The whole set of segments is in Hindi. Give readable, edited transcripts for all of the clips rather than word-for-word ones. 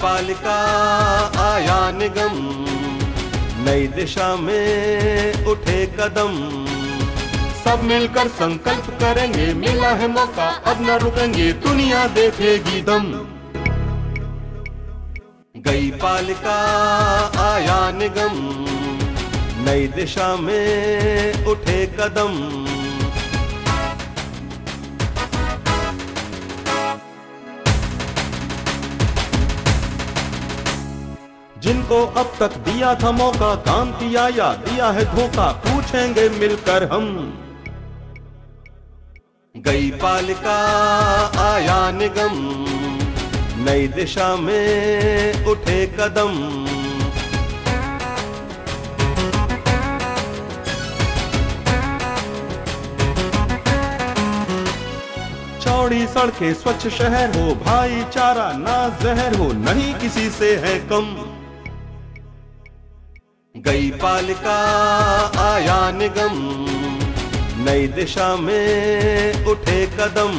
पालिका आया निगम, नई दिशा में उठे कदम, सब मिलकर संकल्प करेंगे, मिला है मौका अब न रुकेंगे, दुनिया देखेगी दम। गई पालिका आया निगम, नई दिशा में उठे कदम, जिनको अब तक दिया था मौका, काम किया या दिया है धोखा, पूछेंगे मिलकर हम। गई पालिका आया निगम, नई दिशा में उठे कदम, चौड़ी सड़कें, स्वच्छ शहर हो, भाईचारा ना जहर हो, नहीं किसी से है कम। गई पालिका आया निगम, नई दिशा में उठे कदम।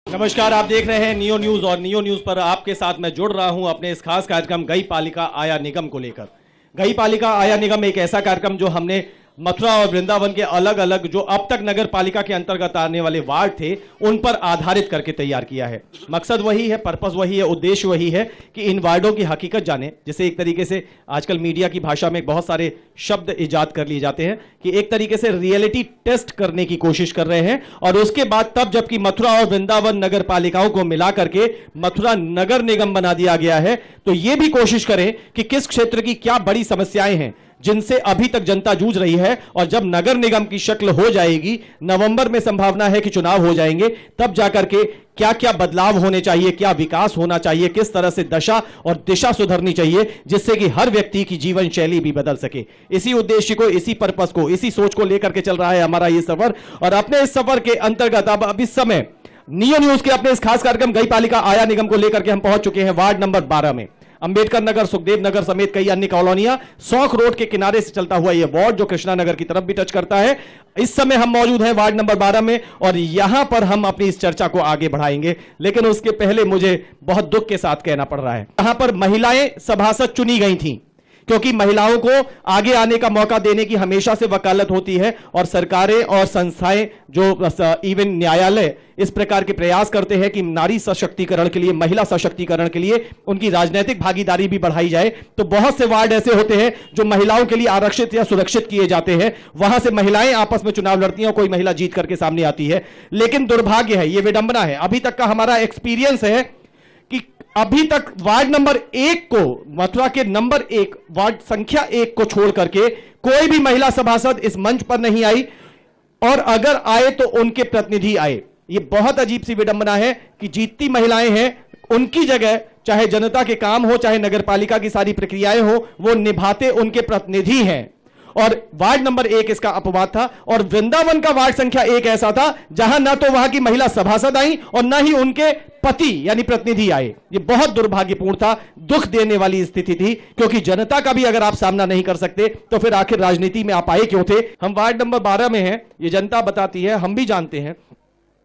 नमस्कार, आप देख रहे हैं नियो न्यूज और नियो न्यूज पर आपके साथ मैं जुड़ रहा हूं अपने इस खास कार्यक्रम गई पालिका आया निगम को लेकर। गई पालिका आया निगम एक ऐसा कार्यक्रम जो हमने मथुरा और वृंदावन के अलग अलग जो अब तक नगर पालिका के अंतर्गत आने वाले वार्ड थे उन पर आधारित करके तैयार किया है। मकसद वही है, पर्पस वही है, उद्देश्य वही है कि इन वार्डों की हकीकत जाने। जैसे एक तरीके से आजकल मीडिया की भाषा में बहुत सारे शब्द इजाद कर लिए जाते हैं कि एक तरीके से रियलिटी टेस्ट करने की कोशिश कर रहे हैं, और उसके बाद तब जबकि मथुरा और वृंदावन नगर पालिकाओं को मिला करके मथुरा नगर निगम बना दिया गया है, तो यह भी कोशिश करें कि किस क्षेत्र की क्या बड़ी समस्याएं हैं जिनसे अभी तक जनता जूझ रही है, और जब नगर निगम की शक्ल हो जाएगी, नवंबर में संभावना है कि चुनाव हो जाएंगे, तब जाकर के क्या क्या बदलाव होने चाहिए, क्या विकास होना चाहिए, किस तरह से दशा और दिशा सुधरनी चाहिए जिससे कि हर व्यक्ति की जीवन शैली भी बदल सके। इसी उद्देश्य को, इसी पर्पस को, इसी सोच को लेकर के चल रहा है हमारा ये सफर। और अपने इस सफर के अंतर्गत अब इस समय नियो न्यूज के अपने इस खास कार्यक्रम गई पालिका आया निगम को लेकर के हम पहुंच चुके हैं वार्ड नंबर 12 में। अंबेडकर नगर, सुखदेव नगर समेत कई अन्य कॉलोनियां, सौख रोड के किनारे से चलता हुआ यह वार्ड जो कृष्णा नगर की तरफ भी टच करता है। इस समय हम मौजूद हैं वार्ड नंबर 12 में और यहां पर हम अपनी इस चर्चा को आगे बढ़ाएंगे, लेकिन उसके पहले मुझे बहुत दुख के साथ कहना पड़ रहा है, यहां पर महिलाएं सभासद चुनी गई थीं क्योंकि महिलाओं को आगे आने का मौका देने की हमेशा से वकालत होती है, और सरकारें और संस्थाएं जो इवन न्यायालय इस प्रकार के प्रयास करते हैं कि नारी सशक्तिकरण के लिए, महिला सशक्तिकरण के लिए उनकी राजनीतिक भागीदारी भी बढ़ाई जाए। तो बहुत से वार्ड ऐसे होते हैं जो महिलाओं के लिए आरक्षित या सुरक्षित किए जाते हैं, वहां से महिलाएं आपस में चुनाव लड़ती हैं और कोई महिला जीत करके सामने आती है। लेकिन दुर्भाग्य है, यह विडंबना है, अभी तक का हमारा एक्सपीरियंस है कि अभी तक वार्ड नंबर 1 को, मथुरा के नंबर 1 वार्ड संख्या 1 को छोड़ करके कोई भी महिला सभासद इस मंच पर नहीं आई, और अगर आए तो उनके प्रतिनिधि आए। यह बहुत अजीब सी विडंबना है कि जीतती महिलाएं हैं, उनकी जगह चाहे जनता के काम हो, चाहे नगरपालिका की सारी प्रक्रियाएं हो, वो निभाते उनके प्रतिनिधि हैं। और वार्ड नंबर 1 इसका अपवाद था, और वृंदावन का वार्ड संख्या 1 ऐसा था जहां ना तो वहां की महिला सभासद आई और ना ही उनके पति यानी प्रतिनिधि आए। ये बहुत दुर्भाग्यपूर्ण था, दुख देने वाली स्थिति थी, क्योंकि जनता का भी अगर आप सामना नहीं कर सकते तो फिर आखिर राजनीति में आप आए क्यों थे। हम वार्ड नंबर 12 में हैं, ये जनता बताती है, हम भी जानते हैं।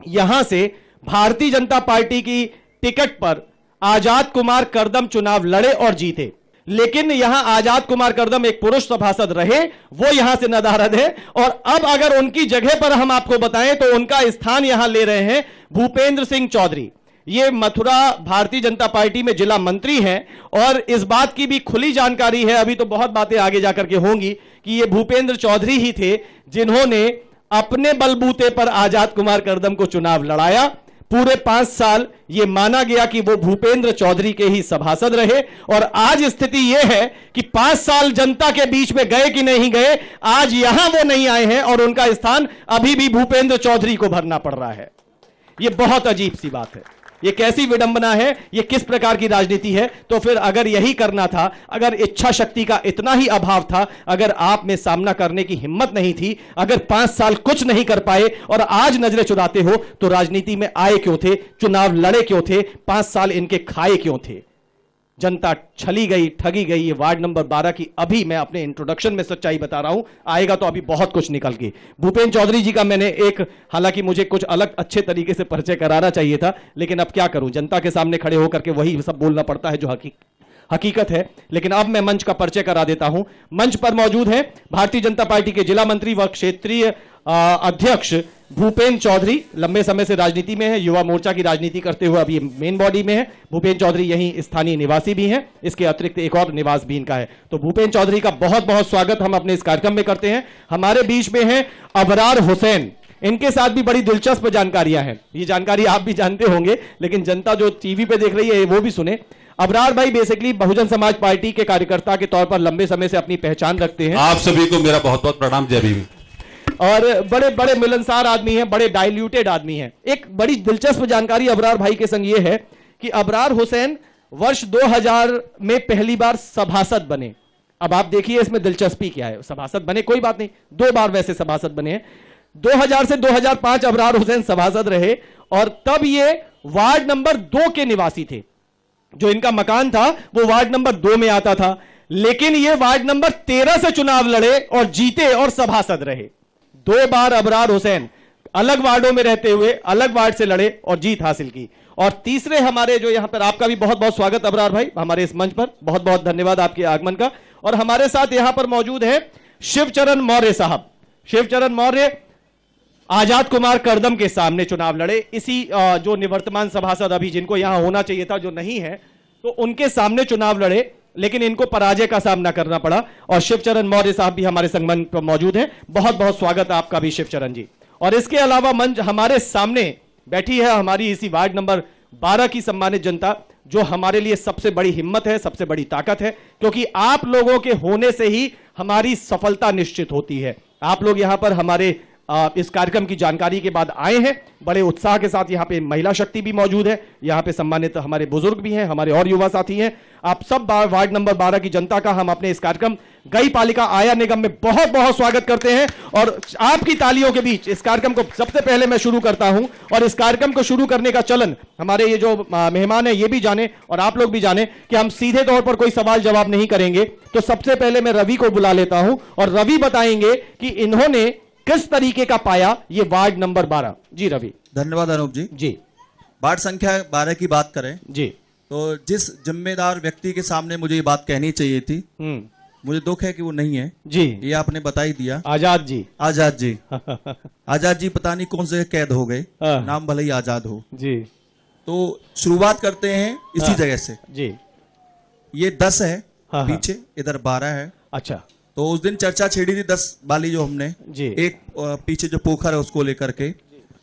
यहां से भारतीय जनता पार्टी की टिकट पर आजाद कुमार करदम चुनाव लड़े और जीते, लेकिन यहां आजाद कुमार करदम एक पुरुष सभासद रहे, वो यहां से नदारद है। और अब अगर उनकी जगह पर हम आपको बताएं तो उनका स्थान यहां ले रहे हैं भूपेंद्र सिंह चौधरी। ये मथुरा भारतीय जनता पार्टी में जिला मंत्री हैं, और इस बात की भी खुली जानकारी है, अभी तो बहुत बातें आगे जाकर के होंगी, कि ये भूपेंद्र चौधरी ही थे जिन्होंने अपने बलबूते पर आजाद कुमार करदम को चुनाव लड़ाया। पूरे 5 साल यह माना गया कि वो भूपेंद्र चौधरी के ही सभासद रहे, और आज स्थिति यह है कि 5 साल जनता के बीच में गए कि नहीं गए, आज यहां वो नहीं आए हैं और उनका स्थान अभी भी भूपेंद्र चौधरी को भरना पड़ रहा है। यह बहुत अजीब सी बात है, ये कैसी विडंबना है, ये किस प्रकार की राजनीति है। तो फिर अगर यही करना था, अगर इच्छा शक्ति का इतना ही अभाव था, अगर आप में सामना करने की हिम्मत नहीं थी, अगर 5 साल कुछ नहीं कर पाए और आज नजरें चुराते हो, तो राजनीति में आए क्यों थे, चुनाव लड़े क्यों थे, 5 साल इनके खाए क्यों थे। जनता छली गई, ठगी गई। ये वार्ड नंबर 12 की अभी मैं अपने इंट्रोडक्शन में सच्चाई बता रहा हूं, आएगा तो अभी बहुत कुछ निकल के। भूपेंद्र चौधरी जी का मैंने हालांकि मुझे कुछ अलग अच्छे तरीके से परिचय कराना चाहिए था, लेकिन अब क्या करूं, जनता के सामने खड़े होकर के वही सब बोलना पड़ता है जो हकीकत है। लेकिन अब मैं मंच का परिचय करा देता हूं। मंच पर मौजूद है भारतीय जनता पार्टी के जिला मंत्री व क्षेत्रीय अध्यक्ष भूपेंद्र चौधरी। लंबे समय से राजनीति में है, युवा मोर्चा की राजनीति करते हुए अभी मेन बॉडी में है। भूपेंद्र चौधरी यहीं स्थानीय निवासी भी हैं, इसके अतिरिक्त एक और निवास भी इनका है। तो भूपेंद्र चौधरी का बहुत बहुत स्वागत हम अपने इस कार्यक्रम में करते हैं। हमारे बीच में है अबरार हुसैन, इनके साथ भी बड़ी दिलचस्प जानकारियां हैं। ये जानकारी आप भी जानते होंगे, लेकिन जनता जो टीवी पे देख रही है वो भी सुने। अबरार भाई बेसिकली बहुजन समाज पार्टी के कार्यकर्ता के तौर पर लंबे समय से अपनी पहचान रखते हैं। आप सभी को मेरा बहुत बहुत प्रणाम, जय भीम। और बड़े बड़े मिलनसार आदमी हैं, बड़े डाइल्यूटेड आदमी हैं। एक बड़ी दिलचस्प जानकारी अबरार भाई के संग ये है कि अबरार हुसैन वर्ष 2000 में पहली बार सभासद बने। अब आप देखिए इसमें दिलचस्पी क्या है। सभासद बने कोई बात नहीं, 2 बार वैसे सभासद बने हैं। 2000 से 2005 अबरार हुसैन सभासद रहे और तब ये वार्ड नंबर 2 के निवासी थे। जो इनका मकान था वो वार्ड नंबर 2 में आता था, लेकिन ये वार्ड नंबर 13 से चुनाव लड़े और जीते और सभासद रहे। 2 बार अबरार हुसैन अलग वार्डों में रहते हुए अलग वार्ड से लड़े और जीत हासिल की। और तीसरे हमारे जो यहां पर, आपका भी बहुत बहुत स्वागत अबरार भाई हमारे इस मंच पर, बहुत बहुत धन्यवाद आपके आगमन का। और हमारे साथ यहां पर मौजूद है शिवचरण मौर्य साहब। शिवचरण मौर्य आजाद कुमार करदम के सामने चुनाव लड़े। इसी जो निवर्तमान सभासद अभी जिनको यहां होना चाहिए था जो नहीं है, तो उनके सामने चुनाव लड़े, लेकिन इनको पराजय का सामना करना पड़ा। और शिवचरण मौर्य साहब भी हमारे संगमन पर मौजूद हैं। बहुत बहुत स्वागत आपका भी शिवचरण जी। और इसके अलावा मंच हमारे सामने बैठी है हमारी इसी वार्ड नंबर 12 की सम्मानित जनता, जो हमारे लिए सबसे बड़ी हिम्मत है, सबसे बड़ी ताकत है, क्योंकि आप लोगों के होने से ही हमारी सफलता निश्चित होती है। आप लोग यहां पर हमारे इस कार्यक्रम की जानकारी के बाद आए हैं बड़े उत्साह के साथ। यहाँ पे महिला शक्ति भी मौजूद है, यहाँ पे सम्मानित हमारे बुजुर्ग भी हैं, हमारे और युवा साथी हैं। आप सब वार्ड नंबर 12 की जनता का हम अपने इस कार्यक्रम गई पालिका आया निगम में बहुत बहुत स्वागत करते हैं। और आपकी तालियों के बीच इस कार्यक्रम को सबसे पहले मैं शुरू करता हूं। और इस कार्यक्रम को शुरू करने का चलन हमारे ये जो मेहमान है ये भी जाने और आप लोग भी जाने कि हम सीधे तौर पर कोई सवाल जवाब नहीं करेंगे। तो सबसे पहले मैं रवि को बुला लेता हूं और रवि बताएंगे कि इन्होंने किस तरीके का पाया ये वार्ड नंबर 12। जी रवि। धन्यवाद अनूप जी। जी, वार्ड संख्या 12 की बात करें जी, तो जिस जिम्मेदार व्यक्ति के सामने मुझे ये बात कहनी चाहिए थी, मुझे दुख है कि वो नहीं है जी। ये आपने बता ही दिया। आजाद जी। आजाद जी आजाद जी पता नहीं कौन से कैद हो गए, नाम भले ही आजाद हो जी। तो शुरुआत करते हैं इसी जगह से जी। ये 10 है पीछे, इधर 12 है। अच्छा, तो उस दिन चर्चा छेड़ी थी 10 वाली जो हमने जी। एक पीछे जो पोखर है उसको लेकर के,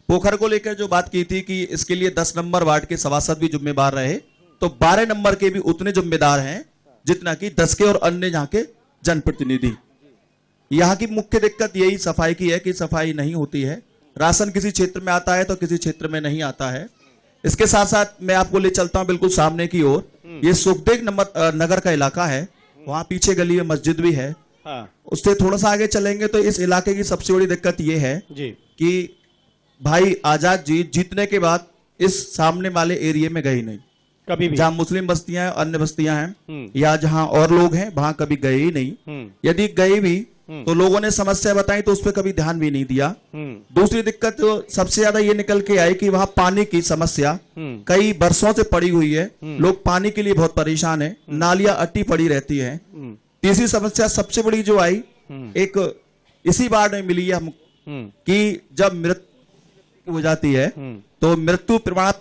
पोखर को लेकर जो बात की थी कि इसके लिए 10 नंबर वार्ड के सभासद भी जिम्मेदार रहे, तो 12 नंबर के भी उतने जिम्मेदार हैं जितना कि 10 के और अन्य यहाँ के जनप्रतिनिधि। यहाँ की मुख्य दिक्कत यही सफाई की है कि सफाई नहीं होती है। राशन किसी क्षेत्र में आता है तो किसी क्षेत्र में नहीं आता है। इसके साथ साथ मैं आपको ले चलता हूँ बिल्कुल सामने की ओर। ये सुखदेव नगर का इलाका है, वहां पीछे गली में मस्जिद भी है। उससे थोड़ा सा आगे चलेंगे तो इस इलाके की सबसे बड़ी दिक्कत यह है जी कि भाई आजाद जी जीतने के बाद इस सामने वाले एरिया में गए नहीं कभी भी। जहां मुस्लिम बस्तियां हैं, अन्य बस्तियां हैं या जहां और लोग हैं, वहां कभी गए ही नहीं। यदि गए भी तो लोगों ने समस्या बताई तो उस पर कभी ध्यान भी नहीं दिया। दूसरी दिक्कत तो सबसे ज्यादा ये निकल के आई कि वहां पानी की समस्या कई वर्षों से पड़ी हुई है। लोग पानी के लिए बहुत परेशान है, नालियां अट्टी पड़ी रहती है। तीसरी समस्या सबसे बड़ी जो आई एक इसी वार्ड में मिली है कि जब मृत्यु हो जाती है तो मृत्यु प्रमाण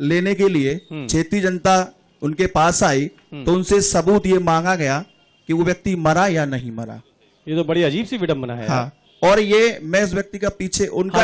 लेने के लिए क्षेत्रीय जनता उनके पास आई तो उनसे सबूत ये मांगा गया कि वो व्यक्ति मरा या नहीं मरा। ये तो बड़ी अजीब सी विडंबना है। हाँ, और ये मैं इस व्यक्ति का पीछे उनका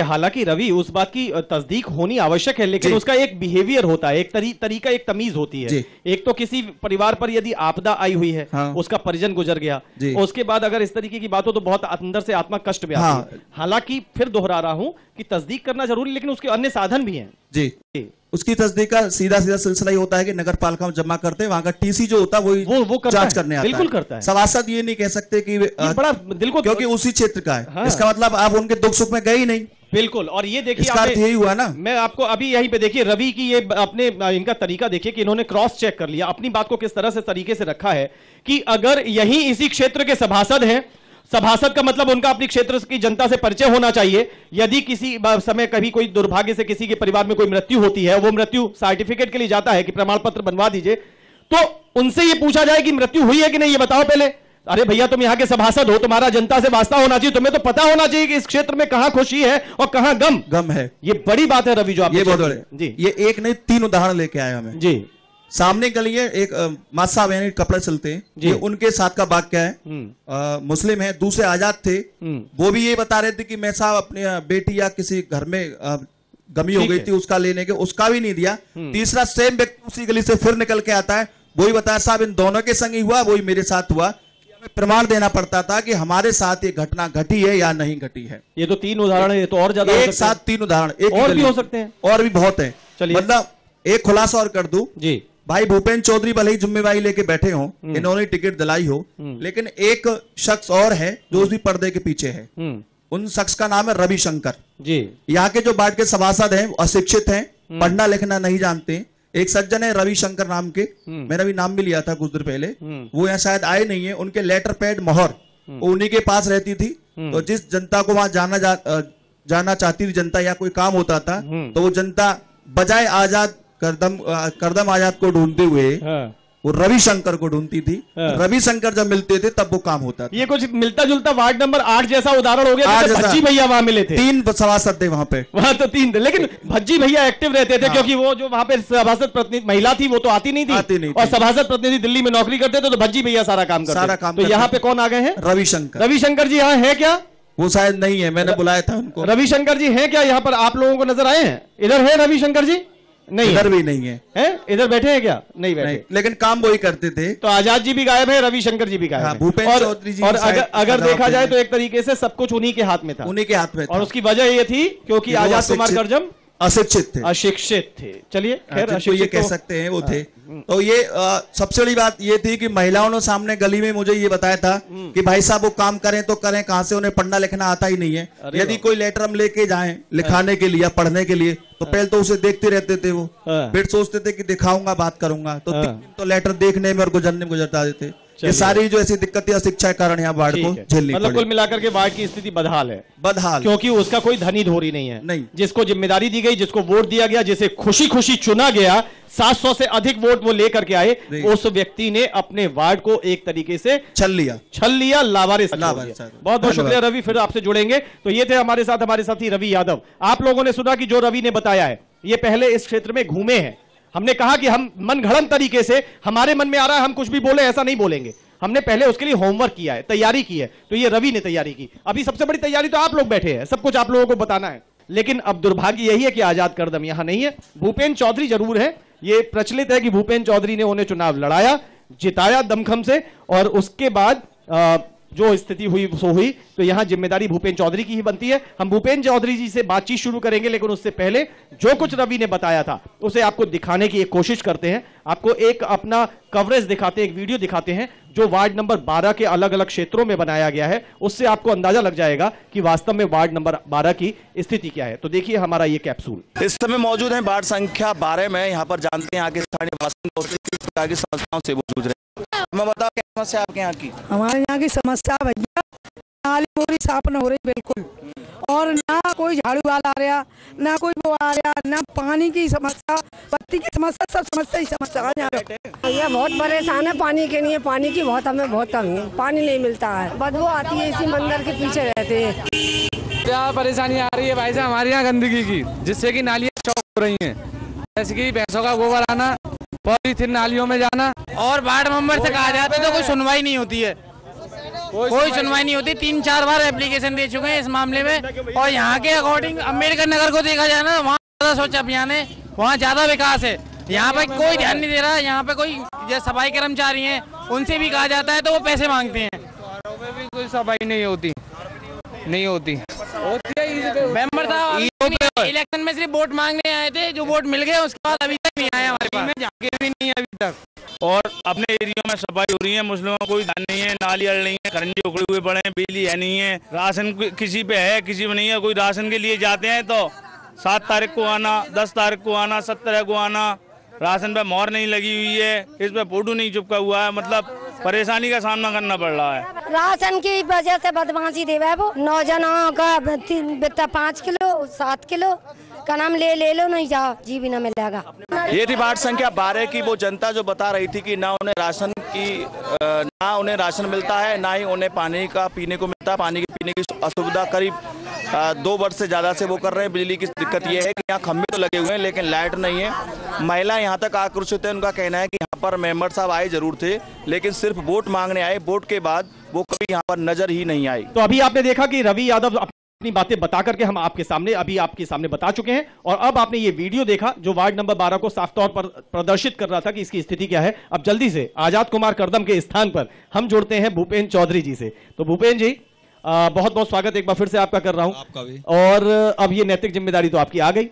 हालांकि रवि उस बात की तस्दीक होनी आवश्यक है, लेकिन उसका एक बिहेवियर होता है, एक तरीका, एक तमीज होती है। एक तो किसी परिवार पर यदि आपदा आई हुई है, हाँ, उसका परिजन गुजर गया, उसके बाद अगर इस तरीके की बात हो तो बहुत अंदर से आत्मा कष्ट भी आता है। हालांकि फिर दोहरा रहा हूं कि तस्दीक करना जरूरी, लेकिन उसके अन्य साधन भी हैं। जी, उसकी तस्दीक का सीधा सिलसिला ही होता है कि नगर पालिका में जमा करते हैं, वहां का टीसी जो होता है वो जांच करने आता है। बिल्कुल करता है। सभासद ये नहीं कह सकते कि बड़ा दिल को, क्योंकि उसी क्षेत्र का है। हाँ। इसका मतलब आप उनके दुख सुख में गए ही नहीं, बिल्कुल। और ये देखिए इसका अर्थ यही हुआ ना। मैं आपको अभी यहीं पे देखिए रवि की ये अपने इनका तरीका देखिए कि इन्होंने क्रॉस चेक कर लिया, अपनी बात को किस तरह से तरीके से रखा है कि अगर यही इसी क्षेत्र के सभासद हैं, सभासद का मतलब उनका अपनी क्षेत्र की जनता से परिचय होना चाहिए। यदि किसी समय कभी कोई दुर्भाग्य से किसी के परिवार में कोई मृत्यु होती है, वो मृत्यु सर्टिफिकेट के लिए जाता है कि प्रमाण पत्र बनवा दीजिए, तो उनसे ये पूछा जाए कि मृत्यु हुई है कि नहीं, ये बताओ पहले। अरे भैया तुम यहाँ के सभासद हो, तुम्हारा जनता से वास्ता होना चाहिए, तुम्हें तो पता होना चाहिए कि इस क्षेत्र में कहां खुशी है और कहां गम है। ये बड़ी बात है रवि जो आप ये बहुत बड़े जी, ये एक नहीं 3 उदाहरण लेके आए हमें जी। सामने गली है, एक माँ साहब यानी कपड़े सिलते हैं, ये उनके साथ का वाक्य है। मुस्लिम है, दूसरे आजाद थे, वो भी ये बता रहे थे कि मैं साहब अपनी बेटी या किसी घर में गमी हो गई थी, उसका लेने के, उसका भी नहीं दिया। तीसरा सेम व्यक्ति उसी गली से फिर निकल के आता है, वही बताया साहब इन दोनों के संग ही हुआ, वही मेरे साथ हुआ। प्रमाण देना पड़ता था कि हमारे साथ ये घटना घटी है या नहीं घटी है। ये तो 3 उदाहरण है, तो और ज्यादा एक साथ 3 उदाहरण, एक और भी हो सकते हैं, और भी बहुत है। चलिए मतलब एक खुलासा और कर दूं जी, भाई भूपेंद्र चौधरी भले ही जिम्मेवारी लेके बैठे हो, इन्होंने टिकट दिलाई हो, लेकिन एक शख्स और है जो भी पर्दे के पीछे है। उन शख्स का नाम है रविशंकर जी। यहाँ के जो वार्ड के सभासद हैं अशिक्षित हैं, पढ़ना लिखना नहीं जानते। एक सज्जन है रविशंकर नाम के, मैंने भी नाम भी लिया था कुछ देर पहले, वो यहाँ शायद आए नहीं है। उनके लेटर पैड मोहर उन्हीं के पास रहती थी, तो जिस जनता को वहां जाना चाहती थी जनता या कोई काम होता था, तो वो जनता बजाय आजाद करदम आजाद को ढूंढते हुए वो रविशंकर को ढूंढती थी। रविशंकर जब मिलते थे तब वो काम होता था। ये कुछ मिलता जुलता वार्ड नंबर 8 जैसा उदाहरण हो गया। भज्जी भैया वहां मिले थे, 3 सभासद थे वहां पे, वहां तो 3 थे, लेकिन भज्जी भैया एक्टिव रहते थे क्योंकि वो जो वहां पे सभासद प्रतिनिधि महिला थी वो तो आती नहीं थी, और सभासद प्रतिनिधि दिल्ली में नौकरी करते थे, तो भज्जी भैया सारा काम करते। तो यहाँ पे कौन आ गए हैं? रविशंकर। रविशंकर जी यहाँ है क्या? वो शायद नहीं है, मैंने बुलाया था उनको। रविशंकर जी हैं क्या यहाँ पर? आप लोगों को नजर आए हैं? इधर है रविशंकर जी? नहीं, इधर भी नहीं है, इधर बैठे हैं क्या? नहीं बैठे, लेकिन काम वही करते थे। तो आजाद जी भी गायब है, रविशंकर जी भी गायब है, भूपेंद्र चौधरी जी। और अगर देखा जाए तो एक तरीके से सब कुछ उन्हीं के हाथ में था, उन्हीं के हाथ में था। और उसकी वजह ये थी क्योंकि आजाद कुमार करजम अशिक्षित थे। चलिए खैर ये कह सकते हैं वो थे। तो ये सबसे बड़ी बात ये थी कि महिलाओं ने सामने गली में मुझे ये बताया था कि भाई साहब वो काम करें तो करें कहां से, उन्हें पढ़ना लिखना आता ही नहीं है। यदि कोई लेटर हम लेके जाएं लिखाने के लिए या पढ़ने के लिए, तो पहले तो उसे देखते रहते थे, वो फिर सोचते थे कि दिखाऊंगा बात करूंगा, तो 3 दिन तो लेटर देखने में और गुजरने में गुजरता देते। ये सारी जो ऐसी दिक्कतें शिक्षा के कारण यहाँ वार्ड को झेलनी मतलब कुल मिलाकर के वार्ड की स्थिति बदहाल है, बदहाल, क्योंकि उसका कोई धनी धोरी नहीं है। नहीं, जिसको जिम्मेदारी दी गई, जिसको वोट दिया गया, जिसे खुशी खुशी चुना गया, 700 से अधिक वोट वो लेकर के आए, उस व्यक्ति ने अपने वार्ड को एक तरीके से छल लिया, लावारिस। बहुत बहुत शुक्रिया रवि, फिर आपसे जुड़ेंगे। तो ये थे हमारे साथी रवि यादव। आप लोगों ने सुना कि जो रवि ने बताया है, ये पहले इस क्षेत्र में घूमे हैं। हमने कहा कि हम मनगढ़ंत तरीके से, हमारे मन में आ रहा है हम कुछ भी बोले, ऐसा नहीं बोलेंगे। हमने पहले उसके लिए होमवर्क किया है, तैयारी की है, तो ये रवि ने तैयारी की। अभी सबसे बड़ी तैयारी तो आप लोग बैठे हैं, सब कुछ आप लोगों को बताना है। लेकिन अब दुर्भाग्य यही है कि आजाद करदम यहां नहीं है। भूपेंद्र चौधरी जरूर है, ये प्रचलित है कि भूपेंद्र चौधरी ने उन्हें चुनाव लड़ाया, जिताया दमखम से, और उसके बाद जो स्थिति हुई सो हुई। तो यहां जिम्मेदारी भूपेंद्र चौधरी की ही बनती है। हम भूपेंद्र चौधरी जी से बातचीत शुरू करेंगे, लेकिन उससे पहले जो कुछ रवि ने बताया था उसे आपको दिखाने की एक कोशिश करते हैं। आपको एक अपना कवरेज दिखाते हैं, एक वीडियो दिखाते हैं जो वार्ड नंबर 12 के अलग अलग क्षेत्रों में बनाया गया है। उससे आपको अंदाजा लग जाएगा कि वास्तव में वार्ड नंबर 12 की स्थिति क्या है। तो देखिए हमारा ये कैप्सूल। इस समय मौजूद है वार्ड संख्या 12 में। यहाँ पर जानते हैं आगे स्थानीय बासिंदों से किस प्रकार की समस्याओं से वो जूझ रहे हैं। मैं बताओ क्या समस्या आपके यहाँ की? हमारे यहाँ की समस्या भैया, नाली पूरी साफ न हो रही बिल्कुल, और ना कोई झाड़ू वाला आ रहा, ना कोई वो आ रहा, ना पानी की समस्या, बत्ती की समस्या, सब समस्या ही समस्या है यहाँ पे। भैया बहुत परेशान है पानी के लिए, पानी की बहुत हमें बहुत तंग है, पानी नहीं मिलता है, बदबू आती है, इसी मंदिर के पीछे रहते हैं। क्या परेशानी आ रही है भाई साहब हमारे यहाँ गंदगी की, जिससे कि नालियाँ चौक हो रही हैं, जैसे कि भैंसों का गोबर आना, पॉलीथिन नालियों में जाना। और वार्ड मेंबर से कहा जाता है तो कोई सुनवाई नहीं होती है, कोई सुनवाई नहीं होती। 3-4 बार एप्लीकेशन दे चुके हैं इस मामले में। और यहाँ के अकॉर्डिंग अम्बेडकर नगर को देखा जाए ना, वहाँ ज्यादा स्वच्छ अभियान है, वहाँ ज्यादा विकास है। यहाँ पे कोई ध्यान नहीं दे रहा। यहाँ पे कोई जो सफाई कर्मचारी हैं उनसे भी कहा जाता है तो वो पैसे मांगते हैं। भी कोई सफाई नहीं होती मेंबर साहब इलेक्शन में सिर्फ वोट मांगने आए थे, जो वोट मिल गए उसके बाद अभी तक नहीं आए हमारे पास। जाके भी नहीं अभी तक। और अपने एरिया में सफाई हो रही है, मुस्लिमों को कोई ध्यान नहीं है, नाली अड़ रही है, खरंजे उखड़े हुए पड़े हैं, बिजली है नहीं है, राशन किसी पे है किसी पे नहीं है। कोई राशन के लिए जाते हैं तो 7 तारीख को आना, 10 तारीख को आना, 17 को आना, राशन पे मोहर नहीं लगी हुई है, इस पे फोटो नहीं चिपका हुआ है, मतलब परेशानी का सामना करना पड़ रहा है। राशन की वजह से बदमाशी देवे वो 9 जनों का 5 किलो 7 किलो का नाम ले लो, नहीं जाओ जी भी न मिलेगा। ये थी वार्ड संख्या 12 की वो जनता जो बता रही थी कि ना उन्हें राशन मिलता है, ना ही उन्हें पानी का पीने को मिलता है। पानी के पीने की असुविधा करीब 2 वर्ष से ज़्यादा से वो कर रहे हैं। बिजली की दिक्कत ये है कि यहाँ खंभे तो लगे हुए हैं लेकिन लाइट नहीं है। महिला यहाँ तक आक्रोशित है, उनका कहना है कि यहाँ पर मेंबर साहब आए जरूर थे लेकिन सिर्फ वोट मांगने आए, वोट के बाद वो कभी यहाँ पर नजर ही नहीं आई। तो अभी आपने देखा कि रवि यादव अपनी बातें बता करके हम आपके सामने बता चुके हैं, और अब आपने ये वीडियो देखा जो वार्ड नंबर 12 को साफ तौर पर प्रदर्शित कर रहा था कि इसकी स्थिति क्या है। अब जल्दी से आजाद कुमार करदम के स्थान पर हम जुड़ते हैं भूपेन चौधरी जी से। तो भूपेन जी, बहुत बहुत स्वागत एक बार फिर से आपका कर रहा हूं। आपका भी। और अब ये नैतिक जिम्मेदारी तो आपकी आ गई,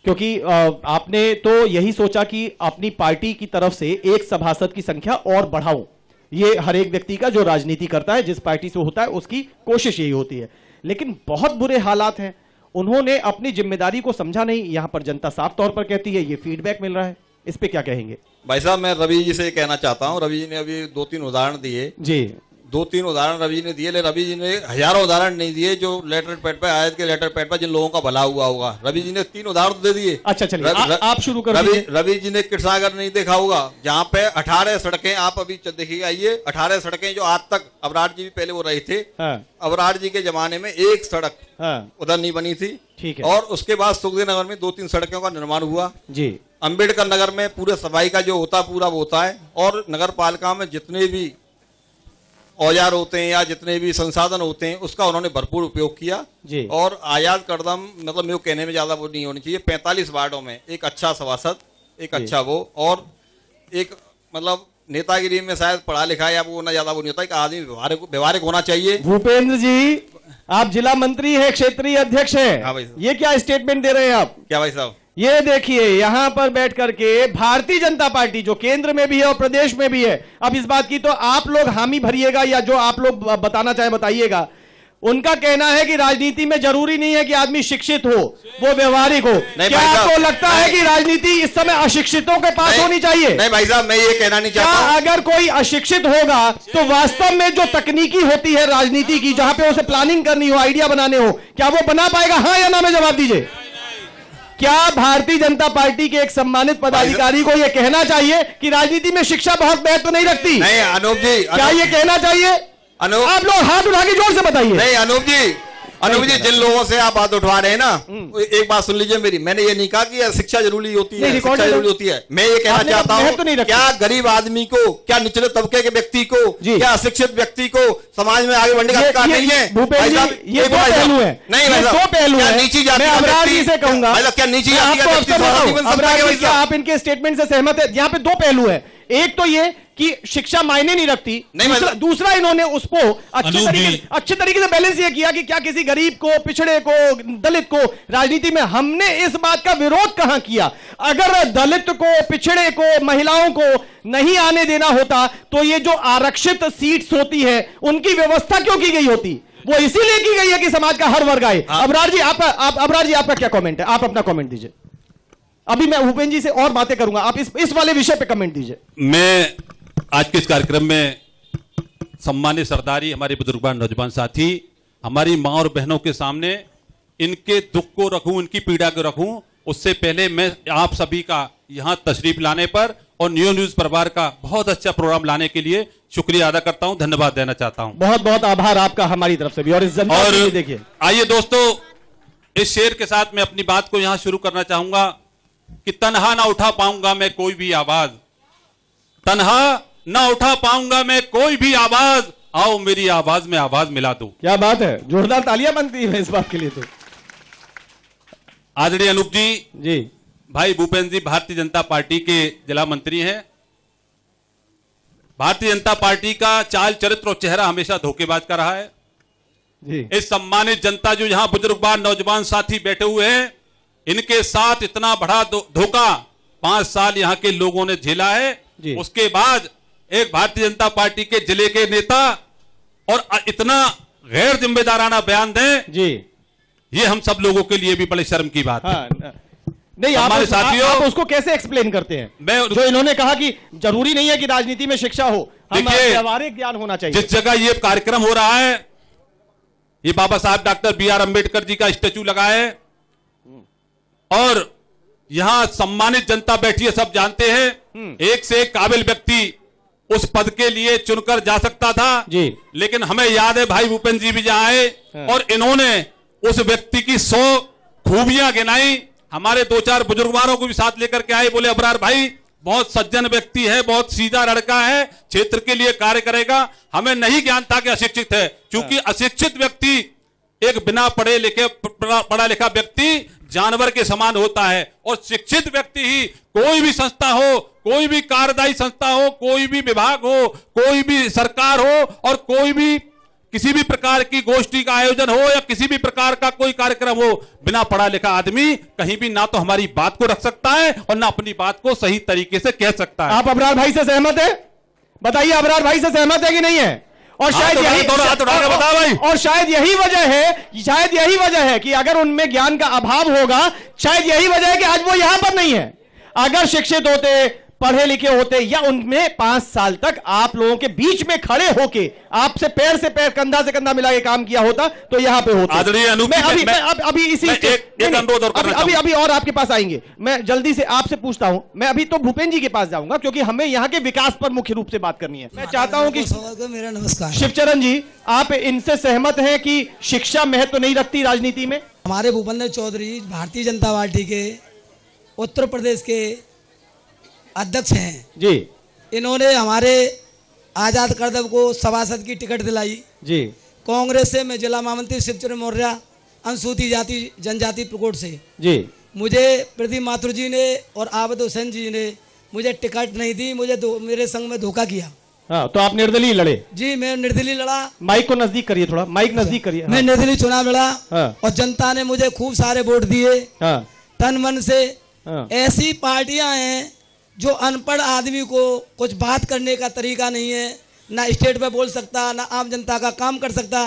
क्योंकि आपने तो यही सोचा कि अपनी पार्टी की तरफ से एक सभासद की संख्या और बढ़ाऊं। ये हर एक व्यक्ति का जो राजनीति करता है, जिस पार्टी से होता है, उसकी कोशिश यही होती है। लेकिन बहुत बुरे हालात हैं, उन्होंने अपनी जिम्मेदारी को समझा नहीं। यहां पर जनता साफ तौर पर कहती है, ये फीडबैक मिल रहा है, इस पे क्या कहेंगे? भाई साहब, मैं रवि जी से कहना चाहता हूं, रवि जी ने अभी 2-3 उदाहरण दिए जी, 2-3 उदाहरण रवि जी ने दिए, लेकिन रवि जी ने हजारों उदाहरण नहीं दिए जो लेटर पैड पे आयत के लेटर पैड पर जिन लोगों का भला हुआ होगा। रवि जी ने 3 उदाहरण दे दिए। अच्छा चलिए, आप शुरू कर दीजिए। रवि जी ने कृष्णागर नहीं देखा होगा, जहाँ पे 18 सड़कें, आप अभी देखिएगा, ये 18 सड़कें जो आज तक अबरार जी भी पहले वो रहे थे, अबरार जी के जमाने में एक सड़क उधर नहीं बनी थी। ठीक है। और उसके बाद सुखदेव नगर में 2-3 सड़कों का निर्माण हुआ जी। अंबेडकर नगर में पूरे सफाई का जो होता है पूरा वो होता है, और नगर पालिका में जितने भी औजार होते हैं या जितने भी संसाधन होते हैं उसका उन्होंने भरपूर उपयोग किया जी। और आजाद करदम, मतलब मेरे कहने में ज्यादा वो नहीं होनी चाहिए, 45 वार्डों में एक अच्छा सभासद, एक अच्छा वो, और एक मतलब नेतागिरी में शायद पढ़ा लिखा या वो ना ज्यादा वो नहीं होता, एक आदमी व्यवहारिक होना चाहिए। भूपेंद्र जी, आप जिला मंत्री है, क्षेत्रीय अध्यक्ष है। हाँ भाई, ये क्या स्टेटमेंट दे रहे हैं आप? क्या भाई साहब? ये देखिए, यहां पर बैठ करके भारतीय जनता पार्टी जो केंद्र में भी है और प्रदेश में भी है, अब इस बात की तो आप लोग हामी भरिएगा या जो आप लोग बताना चाहे बताइएगा। उनका कहना है कि राजनीति में जरूरी नहीं है कि आदमी शिक्षित हो, वो व्यवहारिक हो। क्या आपको लगता है कि राजनीति इस समय अशिक्षितों के पास होनी चाहिए? नहीं भाई साहब, मैं ये कहना नहीं चाहता। अगर कोई अशिक्षित होगा तो वास्तव में जो तकनीकी होती है राजनीति की, जहां पे उसे प्लानिंग करनी हो, आइडिया बनाने हो, क्या वो बना पाएगा? हाँ या ना में जवाब दीजिए। क्या भारतीय जनता पार्टी के एक सम्मानित पदाधिकारी को यह कहना चाहिए कि राजनीति में शिक्षा बहुत महत्व नहीं रखती? नहीं अनूप जी, क्या ये कहना चाहिए? अनूप, आप लोग हाथ उठा के जोर से बताइए। नहीं अनूप जी, जिन लोगों से आप बात उठवा रहे हैं ना, एक बात सुन लीजिए मेरी। मैंने ये नहीं कहा कि शिक्षा जरूरी होती है, शिक्षा जरूरी होती है। मैं ये कहना चाहता हूँ, क्या गरीब आदमी को, क्या निचले तबके के व्यक्ति को, क्या अशिक्षित व्यक्ति को समाज में आगे बढ़ने का अधिकार नहीं है? ये दो पहलू है। नहीं भाई साहब, दो पहलू है। नीची जाति से कहूंगा, क्या नीची जाति? आप इनके स्टेटमेंट से सहमत है? यहाँ पे 2 पहलू है। एक तो ये कि शिक्षा मायने नहीं रखती, दूसरा इन्होंने उसको अच्छे तरीके से बैलेंस ये किया कि क्या किसी गरीब को, पिछड़े को, दलित को राजनीति में, हमने इस बात का विरोध कहां किया? अगर दलित को, पिछड़े को, महिलाओं को नहीं आने देना होता तो ये जो आरक्षित सीट्स होती है उनकी व्यवस्था क्यों की गई होती? वो इसीलिए की गई है कि समाज का हर वर्ग आए। अबरार जी, आपका क्या कमेंट है? आप अपना कमेंट दीजिए। अभी मैं भूपेन जी से और बातें करूंगा, आप इस वाले विषय पे कमेंट दीजिए। मैं आज के इस कार्यक्रम में सम्मानित सरदारी, हमारे बुजुर्गवान नौजवान साथी, हमारी मां और बहनों के सामने इनके दुख को रखूं, इनकी पीड़ा को रखूं, उससे पहले मैं आप सभी का यहां तशरीफ लाने पर और नियो न्यूज परिवार का बहुत अच्छा प्रोग्राम लाने के लिए शुक्रिया अदा करता हूं, धन्यवाद देना चाहता हूं। बहुत बहुत आभार आपका हमारी तरफ से भी, और इस जनता से भी। देखिए, आइए दोस्तों, इस शेर के साथ मैं अपनी बात को यहां शुरू करना चाहूंगा कि तन्हा ना उठा पाऊंगा मैं कोई भी आवाज, तन्हा ना उठा पाऊंगा मैं कोई भी आवाज, आओ मेरी आवाज में आवाज मिला दो। क्या बात है, जोरदार तालियां बनती है इस बात के लिए। तो आदरणीय अनूप जी, भाई भूपेंद्र जी भारतीय जनता पार्टी के जिला मंत्री हैं। भारतीय जनता पार्टी का चाल चरित्र और चेहरा हमेशा धोखेबाज का रहा है जी। इस सम्मानित जनता जो यहां बुजुर्गवान नौजवान साथी बैठे हुए हैं, इनके साथ इतना बड़ा धोखा 5 साल यहां के लोगों ने झेला है। उसके बाद एक भारतीय जनता पार्टी के जिले के नेता और इतना गैर जिम्मेदाराना बयान दें जी, ये हम सब लोगों के लिए भी बड़े शर्म की बात है। नहीं, हमारे साथियों, आप उसको कैसे एक्सप्लेन करते हैं? जो इन्होंने कहा कि जरूरी नहीं है कि राजनीति में शिक्षा हो, देखिए व्यवहारिक ज्ञान होना चाहिए। जिस जगह ये कार्यक्रम हो रहा है, ये बाबा साहब doctor B are Ambedkar ji का स्टैचू लगा है और यहां सम्मानित जनता बैठी है, सब जानते हैं। एक से एक काबिल व्यक्ति उस पद के लिए चुनकर जा सकता था जी, लेकिन हमें याद है भाई भूपेंद्र जी भी जहां आए और इन्होंने उस व्यक्ति की 100 खूबियां गिनाई। हमारे 2-4 बुजुर्गवारों को भी साथ लेकर के आए, बोले अबरार भाई बहुत सज्जन व्यक्ति है, बहुत सीधा लड़का है, क्षेत्र के लिए कार्य करेगा। हमें नहीं ज्ञान था कि अशिक्षित है, क्योंकि अशिक्षित व्यक्ति एक बिना पढ़ा लिखा व्यक्ति जानवर के समान होता है और शिक्षित व्यक्ति ही कोई भी संस्था हो, कोई भी कार्यदायी संस्था हो, कोई भी विभाग हो, कोई भी सरकार हो और कोई भी किसी भी प्रकार की गोष्ठी का आयोजन हो या किसी भी प्रकार का कोई कार्यक्रम हो, बिना पढ़ा लिखा आदमी कहीं भी ना तो हमारी बात को रख सकता है और ना अपनी बात को सही तरीके से कह सकता है। आप अबरार भाई से सहमत है? बताइए, अबरार भाई से सहमत है कि नहीं है? और शायद यही वजह है कि अगर उनमें ज्ञान का अभाव होगा, शायद यही वजह है कि आज वो यहां पर नहीं है। अगर शिक्षित होते, पढ़े लिखे होते या उनमें 5 साल तक आप लोगों के बीच में खड़े होके आपसे पैर से पैर, कंधा से कंधा मिला के काम किया होता तो यहां पे होता। अभी और आपके पास आएंगे, मैं जल्दी से आपसे पूछता हूं। मैं अभी तो भूपेंद्र जी के पास जाऊंगा क्योंकि हमें यहां के विकास पर मुख्य रूप से बात करनी है। मैं चाहता हूं कि मेरा नमस्कार शिवचरण जी, आप इनसे सहमत हैं कि शिक्षा महत्व नहीं रखती राजनीति में? हमारे भूपेंद्र चौधरी भारतीय जनता पार्टी के उत्तर प्रदेश के अध्यक्ष हैं जी। इन्होंने हमारे आजाद करदम को सभासद की टिकट दिलाई जी। कांग्रेस से मैं जिला महामंत्री शिवचरण मौर्य अनुसूचित जाति जनजाति प्रकोष्ठ से जी। मुझे प्रदीप माथुर जी ने और आबद हुसैन जी ने मुझे टिकट नहीं दी, मुझे मेरे संग में धोखा किया। हाँ, तो आप निर्दलीय लड़े? जी, मैं निर्दलीय लड़ा। माइक को नजदीक करिए, थोड़ा माइक नजदीक करिए। मैं निर्दलीय चुनाव लड़ा और जनता ने मुझे खूब सारे वोट दिए तन मन से। ऐसी पार्टियां हैं जो अनपढ़ आदमी को कुछ बात करने का तरीका नहीं है, ना स्टेट पे बोल सकता, ना आम जनता का काम कर सकता।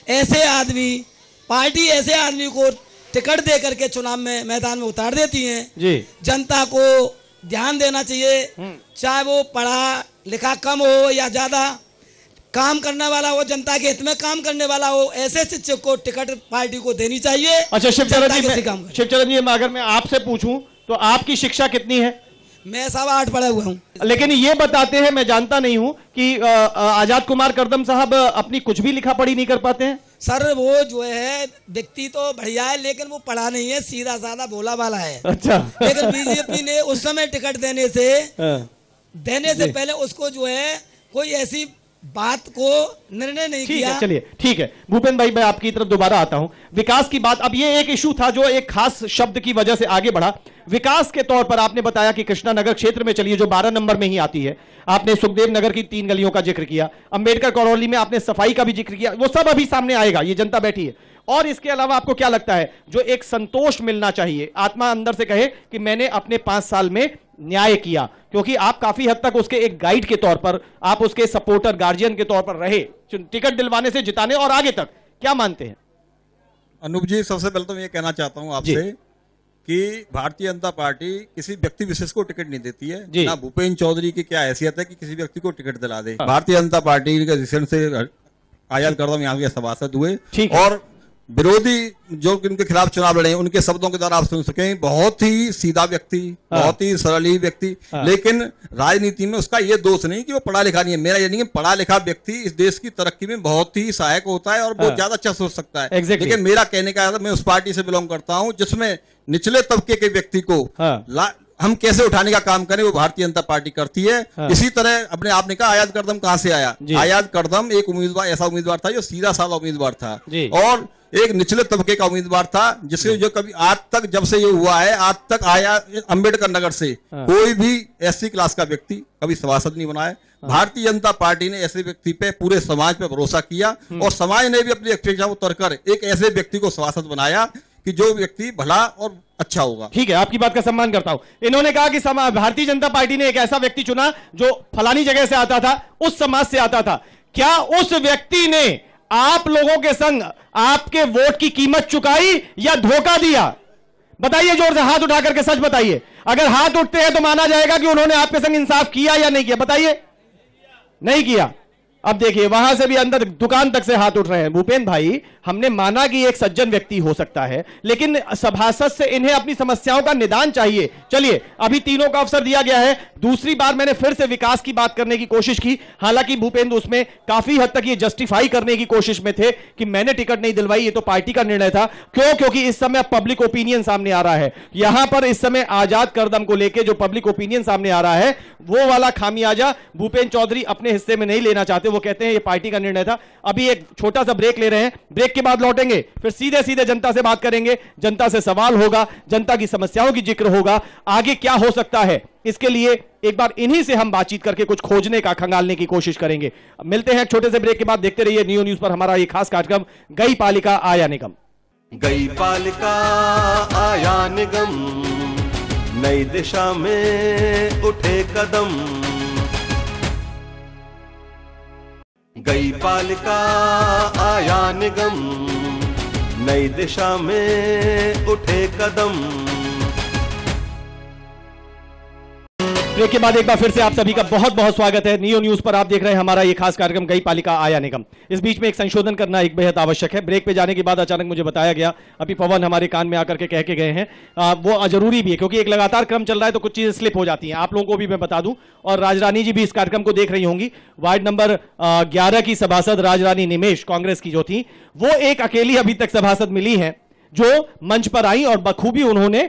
ऐसे आदमी, पार्टी ऐसे आदमी को टिकट दे करके चुनाव में मैदान में उतार देती है जी। जनता को ध्यान देना चाहिए, चाहे वो पढ़ा लिखा कम हो या ज्यादा, काम करने वाला हो, जनता के हित में काम करने वाला हो, ऐसे शिक्षक को टिकट पार्टी को देनी चाहिए। अच्छा शिवचरण जी, अगर मैं आपसे पूछूं तो आपकी शिक्षा कितनी है? मैं 8.25 पढ़ा हुआ हूँ। लेकिन ये बताते हैं, मैं जानता नहीं हूँ कि आजाद कुमार करदम साहब अपनी कुछ भी लिखा पढ़ी नहीं कर पाते हैं। सर वो जो है व्यक्ति तो बढ़िया है, लेकिन वो पढ़ा नहीं है, सीधा साधा भोला वाला है। अच्छा। लेकिन बीजेपी ने उस समय टिकट देने से पहले उसको जो है कोई ऐसी बात को निर्णय नहीं किया। चलिए ठीक है भूपेंद्र भाई, मैं आपकी तरफ दोबारा आता हूं। विकास की बात, अब ये एक इशू था जो एक खास शब्द की वजह से आगे बढ़ा। विकास के तौर पर आपने बताया कि कृष्णा नगर क्षेत्र में चलिए, जो 12 नंबर में ही आती है, आपने सुखदेव नगर की 3 गलियों का जिक्र किया, अंबेडकर कॉलोनी में आपने सफाई का भी जिक्र किया, वो सब अभी सामने आएगा, ये जनता बैठी है। और इसके अलावा आपको क्या लगता है, जो एक संतोष मिलना चाहिए, आत्मा अंदर से कहे कि मैंने अपने 5 साल में न्याय किया, क्योंकि आप काफी हद तक उसके एक गाइड के तौर पर, आप उसके सपोर्टर गार्जियन के तौर पर रहे, टिकट दिलवाने से जिताने और आगे तक, क्या मानते हैं? अनूप जी, सबसे पहले तो मैं ये कहना चाहता हूं आपसे कि भारतीय जनता पार्टी किसी व्यक्ति विशेष को टिकट नहीं देती है। ना भूपेंद्र चौधरी की क्या हैसियत है कि किसी व्यक्ति को टिकट दिला दे। भारतीय जनता पार्टी के रिसेंट से आजाद करदम यहाँ के सभासद हुए और विरोधी जो उनके खिलाफ चुनाव लड़े, उनके शब्दों के द्वारा आप सुन सके, बहुत ही सीधा व्यक्ति, बहुत ही सरल व्यक्ति, लेकिन राजनीति में उसका ये दोष नहीं कि वो पढ़ा लिखा नहीं है। मेरा ये नहीं है, पढ़ा लिखा व्यक्ति इस देश की तरक्की में बहुत ही सहायक होता है और बहुत ज्यादा अच्छा सोच सकता है। लेकिन मेरा कहने का मैं उस पार्टी से बिलोंग करता हूं जिसमें निचले तबके के व्यक्ति को हम कैसे उठाने का काम करें, वो भारतीय जनता पार्टी करती है। इसी तरह अपने आपने कहा आजाद करदम कहां से आया? आजाद करदम एक उम्मीदवार, ऐसा उम्मीदवार था जो सीधा साधा उम्मीदवार था और एक निचले तबके का उम्मीदवार था, जिसे जो कभी आज तक, जब से ये हुआ है आज तक, आया अंबेडकर नगर से कोई भी एससी क्लास का व्यक्ति कभी सभासद नहीं बनाया। भारतीय जनता पार्टी ने ऐसे व्यक्ति पे, पूरे समाज पे भरोसा किया और समाज ने भी अपनी अपेक्षा उतर कर एक ऐसे व्यक्ति को सभासद बनाया कि जो व्यक्ति भला और अच्छा होगा। ठीक है, आपकी बात का सम्मान करता हूं। इन्होंने कहा कि भारतीय जनता पार्टी ने एक ऐसा व्यक्ति चुना जो फलानी जगह से आता था, उस समाज से आता था। क्या उस व्यक्ति ने आप लोगों के संग आपके वोट की कीमत चुकाई या धोखा दिया? बताइए जोर से, हाथ उठा करके सच बताइए। अगर हाथ उठते हैं तो माना जाएगा कि उन्होंने आपके संग इंसाफ किया या नहीं किया। बताइए, नहीं किया। अब देखिए, वहां से भी अंदर दुकान तक से हाथ उठ रहे हैं। भूपेंद्र भाई, हमने माना कि एक सज्जन व्यक्ति हो सकता है, लेकिन सभासद से इन्हें अपनी समस्याओं का निदान चाहिए। चलिए, अभी तीनों का अवसर दिया गया है। दूसरी बार मैंने फिर से विकास की बात करने की कोशिश की, हालांकि भूपेंद्र उसमें काफी हद तक ये जस्टिफाई करने की कोशिश में थे कि मैंने टिकट नहीं दिलवाई, ये तो पार्टी का निर्णय था। क्यों? क्योंकि इस समय पब्लिक ओपिनियन सामने आ रहा है। यहां पर इस समय आजाद कर दम को लेकर जो पब्लिक ओपिनियन सामने आ रहा है, वो वाला खामियाजा भूपेंद्र चौधरी अपने हिस्से में नहीं लेना चाहते। वो कहते हैं ये पार्टी का निर्णय था। अभी एक छोटा सा ब्रेक ले रहे हैं, ब्रेक के बाद लौटेंगे, फिर सीधे सीधे जनता से बात करेंगे। जनता से सवाल होगा, जनता की समस्याओं की जिक्र होगा, आगे क्या हो सकता है, इसके लिए एक बार इन्हीं से हम बातचीत करके कुछ खोजने का, खंगालने की कोशिश करेंगे। मिलते हैं छोटे से ब्रेक के बाद। देखते रहिए नियो न्यूज पर हमारा ये खास कार्यक्रम गई पालिका आया निगम। गई पालिका आया निगम, नई दिशा में उठे कदम। गई पालिका आया निगम, नई दिशा में उठे कदम। ब्रेक के बाद एक बार फिर से आप सभी का बहुत बहुत स्वागत है। नियो न्यूज पर आप देख रहे हैं हमारा ये खास कार्यक्रम गई पालिका आया निगम। इस बीच में एक संशोधन करना एक बेहद आवश्यक है। ब्रेक पे जाने के बाद अचानक मुझे बताया गया, अभी पवन हमारे कान में आकर के कह के गए हैं, वो जरूरी भी है क्योंकि एक लगातार क्रम चल रहा है तो कुछ चीजें स्लिप हो जाती हैं। आप लोगों को भी मैं बता दूं, और राजरानी जी भी इस कार्यक्रम को देख रही होंगी। वार्ड नंबर 11 की सभासद राजरानी निमेश, कांग्रेस की जो थी, वो एक अकेली अभी तक सभासद मिली है जो मंच पर आई और बखूबी उन्होंने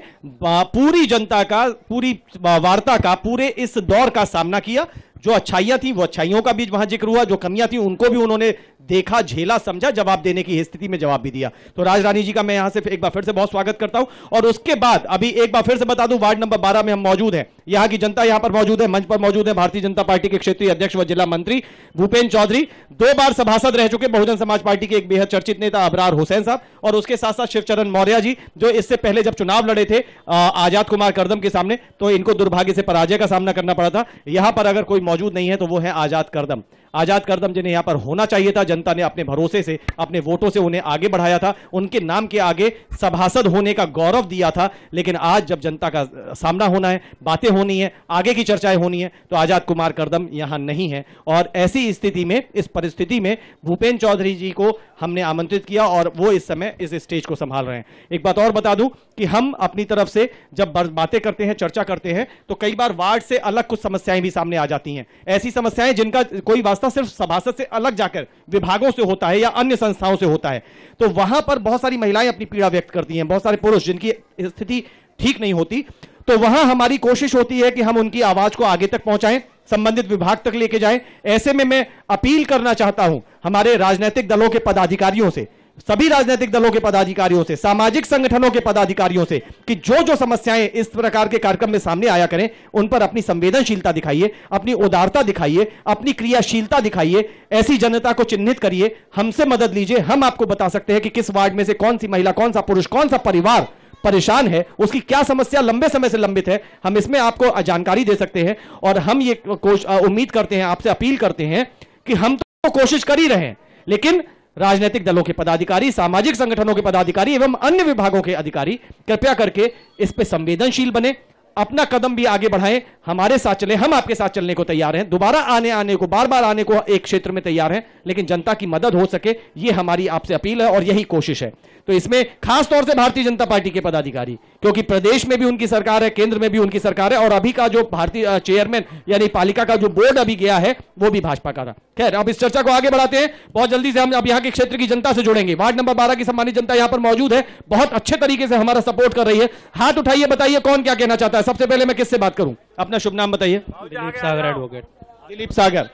पूरी जनता का, पूरी वार्ता का, पूरे इस दौर का सामना किया। जो अच्छाइयां थी वो अच्छाइयों का भी वहां जिक्र हुआ, जो कमियां थी उनको भी उन्होंने देखा, झेला, समझा, जवाब देने की स्थिति में जवाब भी दिया। तो राजरानी जी का मैं यहां से एक बार फिर से बहुत स्वागत करता हूं। और उसके बाद अभी एक बार फिर से बता दूं, वार्ड नंबर 12 में हम मौजूद हैं। यहां की जनता यहां पर मौजूद है, मंच पर मौजूद है भारतीय जनता पार्टी के क्षेत्रीय अध्यक्ष व जिला मंत्री भूपेंद्र चौधरी, 2 बार सभासद रह चुके बहुजन समाज पार्टी के एक बेहद चर्चित नेता अबरार हुसैन साहब, और उसके साथ साथ शिवचरण मौर्य जी, जो इससे पहले जब चुनाव लड़े थे आजाद कुमार करदम के सामने, तो इनको दुर्भाग्य से पराजय का सामना करना पड़ा था। यहां पर अगर कोई मौजूद नहीं है तो वो है आजाद करदम। आजाद करदम जिन्हें यहां पर होना चाहिए था, जनता ने अपने भरोसे से, अपने वोटों से उन्हें आगे बढ़ाया था, उनके नाम के आगे सभासद होने का गौरव दिया था। लेकिन आज जब जनता का सामना होना है, बातें होनी है, आगे की चर्चाएं होनी है, तो आजाद कुमार करदम यहां नहीं है। और ऐसी स्थिति में, इस परिस्थिति में भूपेंद्र चौधरी जी को हमने आमंत्रित किया और वो इस समय इस स्टेज को संभाल रहे हैं। एक बात और बता दूं कि हम अपनी तरफ से जब बातें करते हैं, चर्चा करते हैं, तो कई बार वार्ड से अलग कुछ समस्याएं भी सामने आ जाती हैं। ऐसी समस्याएं जिनका कोई वास्ता सिर्फ सभासद से अलग जाकर विभागों से होता है या अन्य संस्थाओं से होता है, तो वहां पर बहुत सारी महिलाएं अपनी पीड़ा व्यक्त करती हैं, बहुत सारे पुरुष जिनकी स्थिति ठीक नहीं होती, तो वहां हमारी कोशिश होती है कि हम उनकी आवाज को आगे तक पहुंचाएं, संबंधित विभाग तक लेके जाएं। ऐसे में मैं अपील करना चाहता हूं हमारे राजनीतिक दलों के पदाधिकारियों से, सभी राजनीतिक दलों के पदाधिकारियों से, सामाजिक संगठनों के पदाधिकारियों से, कि जो जो समस्याएं इस प्रकार के कार्यक्रम में सामने आया करें, उन पर अपनी संवेदनशीलता दिखाइए, अपनी उदारता दिखाइए, अपनी क्रियाशीलता दिखाइए, ऐसी जनता को चिन्हित करिए, हमसे मदद लीजिए। हम आपको बता सकते हैं कि किस वार्ड में से कौन सी महिला, कौन सा पुरुष, कौन सा परिवार परेशान है, उसकी क्या समस्या लंबे समय से लंबित है, हम इसमें आपको जानकारी दे सकते हैं। और हम ये उम्मीद करते हैं, आपसे अपील करते हैं कि हम तो कोशिश कर ही रहे हैं, लेकिन राजनीतिक दलों के पदाधिकारी, सामाजिक संगठनों के पदाधिकारी एवं अन्य विभागों के अधिकारी कृपया करके इस पे संवेदनशील बने, अपना कदम भी आगे बढ़ाएं, हमारे साथ चले, हम आपके साथ चलने को तैयार हैं, दोबारा आने को, बार बार आने को एक क्षेत्र में तैयार हैं, लेकिन जनता की मदद हो सके, ये हमारी आपसे अपील है और यही कोशिश है। तो इसमें खास तौर से भारतीय जनता पार्टी के पदाधिकारी, क्योंकि प्रदेश में भी उनकी सरकार है, केंद्र में भी उनकी सरकार है, और अभी का जो भारतीय चेयरमैन यानी पालिका का जो बोर्ड अभी गया है वो भी भाजपा का था। खैर, अब इस चर्चा को आगे बढ़ाते हैं। बहुत जल्दी से हम अब यहाँ के क्षेत्र की जनता से जुड़ेंगे। वार्ड नंबर 12 की सम्मानित जनता यहाँ पर मौजूद है, बहुत अच्छे तरीके से हमारा सपोर्ट कर रही है। हाथ उठाइए, बताइए कौन क्या कहना चाहता है। सबसे पहले मैं किससे बात करूं? अपना शुभ नाम बताइए। दिलीप सागर एडवोकेट। दिलीप सागर,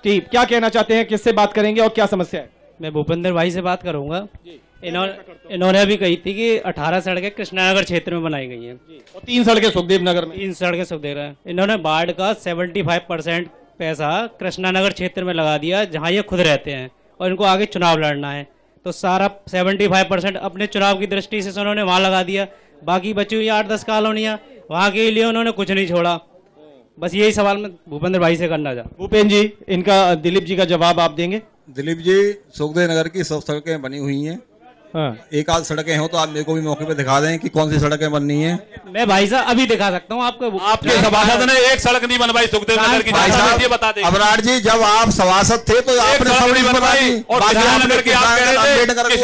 ठीक, क्या कहना चाहते हैं, किससे बात करेंगे और क्या समस्या है? मैं भूपेंद्र भाई से बात करूंगा। इन्होंने अभी कही थी कि 18 सड़कें कृष्णानगर क्षेत्र में बनाई गई हैं और 3 सड़कें सुखदेव नगर में। 3 सड़कें सुखदेव है। इन्होंने वार्ड का 75% पैसा कृष्णानगर क्षेत्र में लगा दिया, जहां ये खुद रहते हैं, और इनको आगे चुनाव लड़ना है, तो सारा 75% अपने चुनाव की दृष्टि से उन्होंने वहां लगा दिया। बाकी बची हुई 8-10 कॉलोनियाँ, वहाँ के लिए उन्होंने कुछ नहीं छोड़ा। बस यही सवाल मैं भूपेंद्र भाई से करना चाहता हूँ। भूपेन जी, इनका दिलीप जी का जवाब आप देंगे? दिलीप जी, सुखदेव नगर की सब सड़कें बनी हुई हैं। हाँ। एक आध सड़कें हो तो आप मेरे को भी मौके पे दिखा दें कि कौन सी सड़कें बननी है। मैं भाई साहब अभी दिखा सकता हूँ आपको। आपके सभासद ने एक सड़क नहीं बनवाई सुखदेव नगर की, ये बता दें। अबरार जी, जब आप सवासद थे तो आपने सड़क नहीं बनवाई और कृष्णानगर की आप कह रहे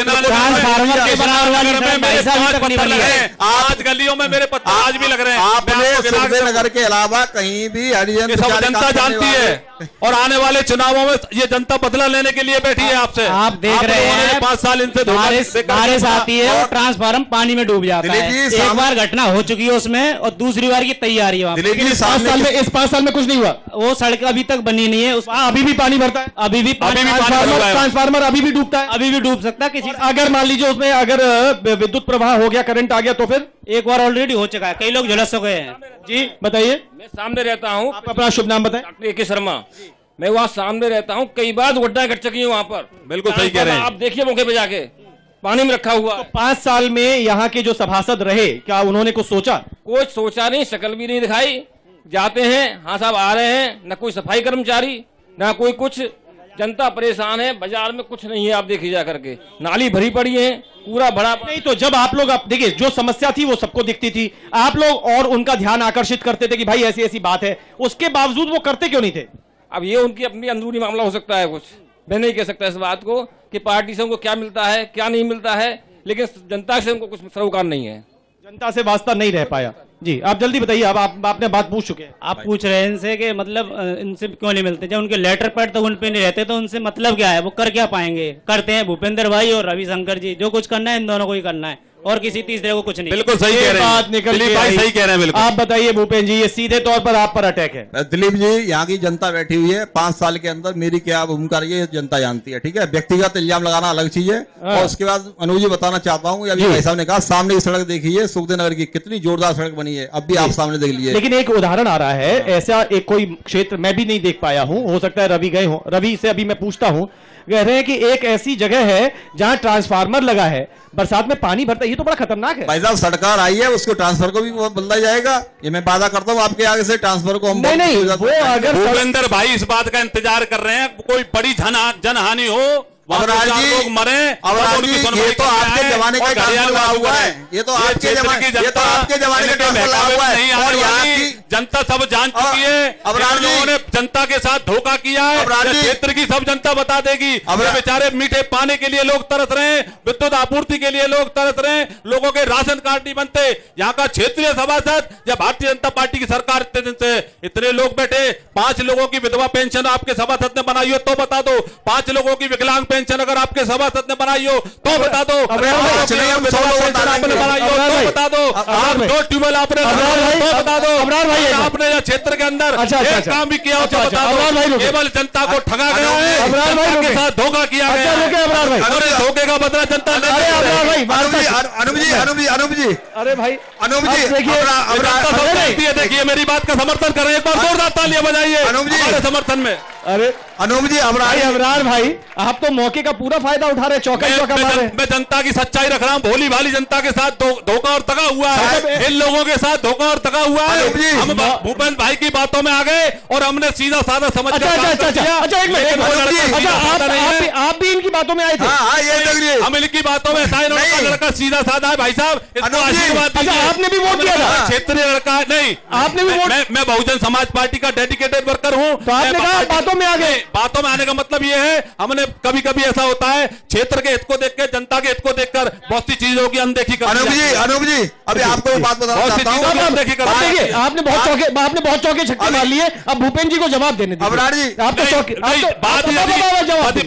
थे आज गलियों में मेरे पत्थर आज भी लग रहे हैं। आपने सुखदेव नगर के अलावा कहीं भी हरिजन सब जनता जानती है और आने वाले चुनावों में ये जनता बदला लेने के लिए बैठी है आपसे। आप देख रहे हैं 5 साल इनसे बारिश आती है और ट्रांसफार्मर पानी में डूब जाता है। एक बार घटना हो चुकी है उसमें और दूसरी बार की तैयारी है। इस 5 साल में कुछ नहीं हुआ। वो सड़क अभी तक बनी नहीं है, अभी भी पानी भरता है, अभी भी ट्रांसफार्मर अभी भी डूबता है, अभी भी डूब सकता है किसी। अगर मान लीजिए उसमें अगर विद्युत प्रवाह हो गया, करंट आ गया तो फिर? एक बार ऑलरेडी हो चुका है, कई लोग झुलस गए हैं। जी बताइए। मैं सामने रहता हूँ। आप अपना शुभ नाम बताएं। Doctor A.K. शर्मा। मैं वहाँ सामने रहता हूँ, कई बार घटनाएं घट चुकी है वहाँ पर। बिल्कुल सही कह रहे हैं आप देखिए मौके पे जाके पानी में रखा हुआ। तो 5 साल में यहाँ के जो सभासद रहे, क्या उन्होंने कुछ सोचा? कुछ सोचा नहीं, शक्ल भी नहीं दिखाई। जाते हैं, हाँ साहब आ रहे हैं, न कोई सफाई कर्मचारी न कोई कुछ। जनता परेशान है, बाजार में कुछ नहीं है। आप देखिए जा करके नाली भरी पड़ी है, पूरा भरा नहीं। तो जब आप लोग देखिए, जो समस्या थी वो सबको दिखती थी, आप लोग और उनका ध्यान आकर्षित करते थे कि भाई ऐसी ऐसी बात है, उसके बावजूद वो करते क्यों नहीं थे? अब ये उनकी अपनी अंदरूनी मामला हो सकता है। कुछ मैं नहीं कह सकता इस बात को कि पार्टी से उनको क्या मिलता है क्या नहीं मिलता है, लेकिन जनता से उनको कुछ सरोकार नहीं है, जनता से वास्ता नहीं रह पाया। जी आप जल्दी बताइए। अब आपने बात पूछ चुके हैं। आप पूछ रहे हैं इनसे कि मतलब इनसे क्यों नहीं मिलते, जब उनके लेटर पैड तो उन पे नहीं रहते तो उनसे मतलब क्या है, वो कर क्या पाएंगे? करते हैं भूपेंद्र भाई और रविशंकर जी, जो कुछ करना है इन दोनों को ही करना है और किसी तीसरे को कुछ नहीं। बिल्कुल सही कह रहे हैं, दिलीप भाई सही कह रहे हैं। बिल्कुल। आप बताइए भूपेन जी, ये सीधे तौर पर आप पर अटैक है। दिलीप जी, यहाँ की जनता बैठी हुई है, 5 साल के अंदर मेरी क्या भूमिका रही है जनता जानती है, ठीक है। व्यक्तिगत इल्जाम लगाना अलग चीज है। और उसके बाद अनुज जी बताना चाहता हूँ, अभी भाई साहब ने कहा सामने की सड़क देखिए, सुखदेव नगर की कितनी जोरदार सड़क बनी है, अब भी आप सामने देख लीजिए। लेकिन एक उदाहरण आ रहा है, ऐसा एक कोई क्षेत्र मैं भी नहीं देख पाया हूँ, हो सकता है रवि गए हो, रवि से अभी मैं पूछता हूँ। कह रहे हैं कि एक ऐसी जगह है जहां ट्रांसफार्मर लगा है, बरसात में पानी भरता है, ये तो बड़ा खतरनाक है। भाई साहब सरकार आई है, उसको ट्रांसफर को भी बदला जाएगा, ये मैं वादा करता हूँ आपके आगे से। ट्रांसफर को हम नहीं वो अगर भूपेंद्र भाई इस बात का इंतजार कर रहे हैं कोई बड़ी जनहानि हो, लोग मरे। अबरार जी, ये तो आपके जमाने का ट्रांसफर लगा हुआ है, ये तो आपके जमाने का ट्रांसफर लगा हुआ है और यहाँ की जनता सब जान चुकी है। अबरार जी ने जनता के साथ धोखा किया है, क्षेत्र की सब जनता बता देगी। बेचारे मीठे पानी के लिए लोग तरस रहे हैं, विद्युत आपूर्ति के लिए लोग तरस रहे हैं, लोगों के राशन कार्ड नहीं बनते। यहाँ का क्षेत्रीय सभासद या भारतीय जनता पार्टी की सरकार इतने दिन से इतने लोग बैठे, 5 लोगों की विधवा पेंशन आपके सभासद ने बनाई हो तो बता दो, 5 लोगों की विकलांग पेंशन अगर आपके सभासद ने बनाई हो तो बता दो, आपने बनाई हो तो बता दो, जो ट्यूबवेल आपने तो बता दो, आपने क्षेत्र के अंदर एक काम भी किया हो तो बता दो। केवल जनता को ठगा गया है, जनता के साथ धोखा किया गया है, अगर धोखे का बदला जनता अरे भाई देखिए मेरी बात का समर्थन करें, एक बार जोरदार तालियां बजाइए हमारे समर्थन में। अरे अनूप जी, अबरार भाई आप तो मौके का पूरा फायदा उठा रहे, चौका मार रहे। मैं जनता की सच्चाई रख रहा हूँ, भोली भाली जनता के साथ धोखा और तगा हुआ है, इन लोगों के साथ धोखा और तगा हुआ है। हम भूपेंद्र भाई की बातों में आ गए और हमने सीधा साधा समझ अच्छा आप भी इनकी बातों में आए थे? हम इनकी बातों में लड़का सीधा साधा है भाई साहब, इसको आशीर्वाद दीजिए। आपने भी वोट दिया था? क्षेत्रीय लड़का नहीं, आपने भी वोट? मैं बहुजन समाज पार्टी का डेडिकेटेड वर्कर हूँ। तो आपने कहा बातों में आ गए? बातों में आने का मतलब ये है, हमने कभी कभी ऐसा होता है क्षेत्र के हित को देख के, जनता के हित को देखकर बहुत सी चीजों की अनदेखी कर। अनूप जी अभी आपको एक बात बताना चाहता हूं, अनदेखी कर। देखिए आपने बहुत चौके छक्के मार लिए, अब भूपेन जी को जवाब देने दीजिए। अबरार जी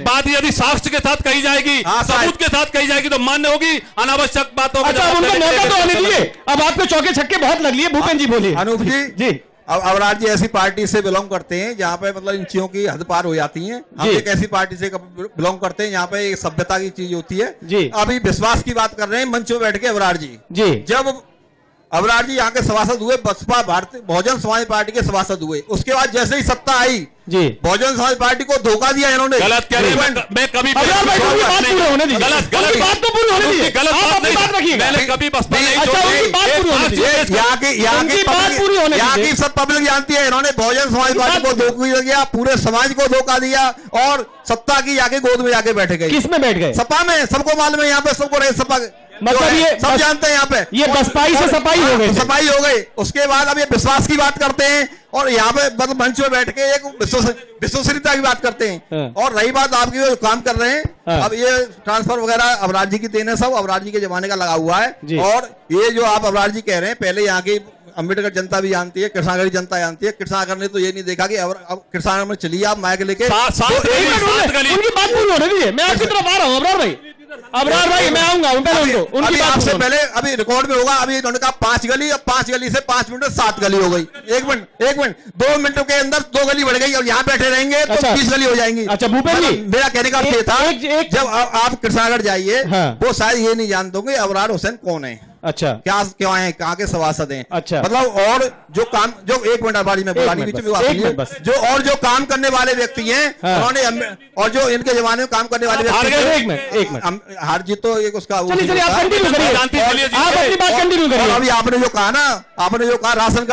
बात यदि साक्ष्य के साथ कही जाएगी, सबूत के साथ कही जाएगी तो मान्य होगी, अनावश्यक बातों अच्छा उनको मौका तो आने दीजिए। अब आपको चौके छक्के बहुत लग लिए, भूपेन जी बोलिए। अनूप जी अबरार जी ऐसी पार्टी से बिलोंग करते हैं जहाँ पे मतलब इन चीजों की हद पार हो जाती हैं। हम एक ऐसी पार्टी से बिलोंग करते हैं यहाँ पे एक सभ्यता की चीज होती है जी। अभी विश्वास की बात कर रहे हैं मंच में बैठ के अबरार जी जब अबरार जी यहाँ के सभासद हुए, बसपा भारतीय बहुजन समाज पार्टी के सभासद हुए, उसके बाद जैसे ही सत्ता आई जी बहुजन समाज पार्टी को धोखा दिया इन्होंने। गलत कह रहे हैं, मैं कभी बात पूरी होने दीजिए, बात तो पूरी होने दीजिए, गलत बात रखिएगा। मैंने कभी बसपा नहीं यहाँ की सब पब्लिक जानती है, इन्होंने बहुजन समाज पार्टी को धोखा दिया, पूरे समाज को धोखा दिया और सत्ता की जाके गोद में जाके बैठ गए। किसमें बैठ गए? सपा में। सबको मालूम है यहाँ पे, सबको रहे सपा, मतलब ये सब जानते हैं यहाँ पे, ये बसपाई से सफाई हो गई, सफाई हो गई। उसके बाद अब ये विश्वास की बात करते हैं और यहाँ पे मतलब मंच में बैठ के एक विश्वसनीयता की बात करते हैं। और रही बात आपकी जो काम कर रहे हैं, अब ये ट्रांसफर वगैरह अबरार जी की देन है, सब अबरार जी के जमाने का लगा हुआ है। और ये जो आप अबरार जी कह रहे हैं, पहले यहाँ की अम्बेडकर जनता भी जानती है, कृष्णागढ़ जनता जानती है। कृष्णागढ़ ने तो ये नहीं देखा कि अब कृष्णागढ़ में चलिए आप माइक लेके। उनकी बात पूरी होने दीजिए, मैं आपकी तरफ आ रहा हूँ अबरार भाई, मैं आऊंगा अभी आपसे पहले, अभी रिकॉर्ड में होगा। अभी इन्होंने कहा 5 गली, अब 5 गली से 5 मिनट में 7 गली हो गई। 1 मिनट 2 मिनटों के अंदर 2 गली बढ़ गई। अब यहाँ बैठे रहेंगे तो 20 गली हो जाएंगी। अच्छा भूपेंद्र जी, मेरा कहने का अर्थ ये था, जब आप कृष्णागढ़ जाइए वो शायद ये नहीं जानते होंगे अबरार हुसैन कौन है। अच्छा, क्या क्यों आए, कहाँ के सभासद हैं। अच्छा, मतलब और जो काम, जो 1 मिनट बारी में बोला नहीं, जो और जो काम करने वाले व्यक्ति हैं उन्होंने, और जो इनके जमाने में काम करने वाले व्यक्ति, हार जीत तो एक उसका। अभी आपने जो कहा ना, आपने जो कहा राशन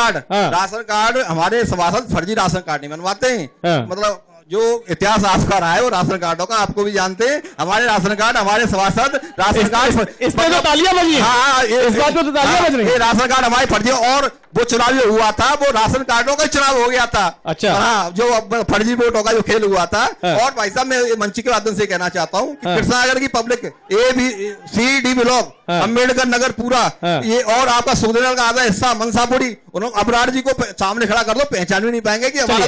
कार्ड हमारे सभासद फर्जी राशन कार्ड नहीं बनवाते हैं। मतलब जो इतिहास आपका रहा है वो राशन कार्डों का, आपको भी जानते हैं। हमारे राशन कार्ड, हमारे सभासद राशन कार्ड, इसमें तो तालियां बजी हैं। हाँ, इस बात में तो तालियां बज रही हैं। राशन कार्ड हमारे फर्जी, और वो चुनाव जो हुआ था वो राशन कार्डों का चुनाव हो गया था। अच्छा, हाँ, जो फर्जी वोटों का जो खेल हुआ था। और भाई साहब, मैं मंच के माध्यम से कहना चाहता हूँ कि कृष्णागढ़ की public A-B-C-D block, Ambedkar Nagar पूरा, ये और आपका सुखदेव का आधा हिस्सा मनसापुरी, उन्होंने अबरार जी को सामने खड़ा कर दो, पहचान भी नहीं पाएंगे कि हमारा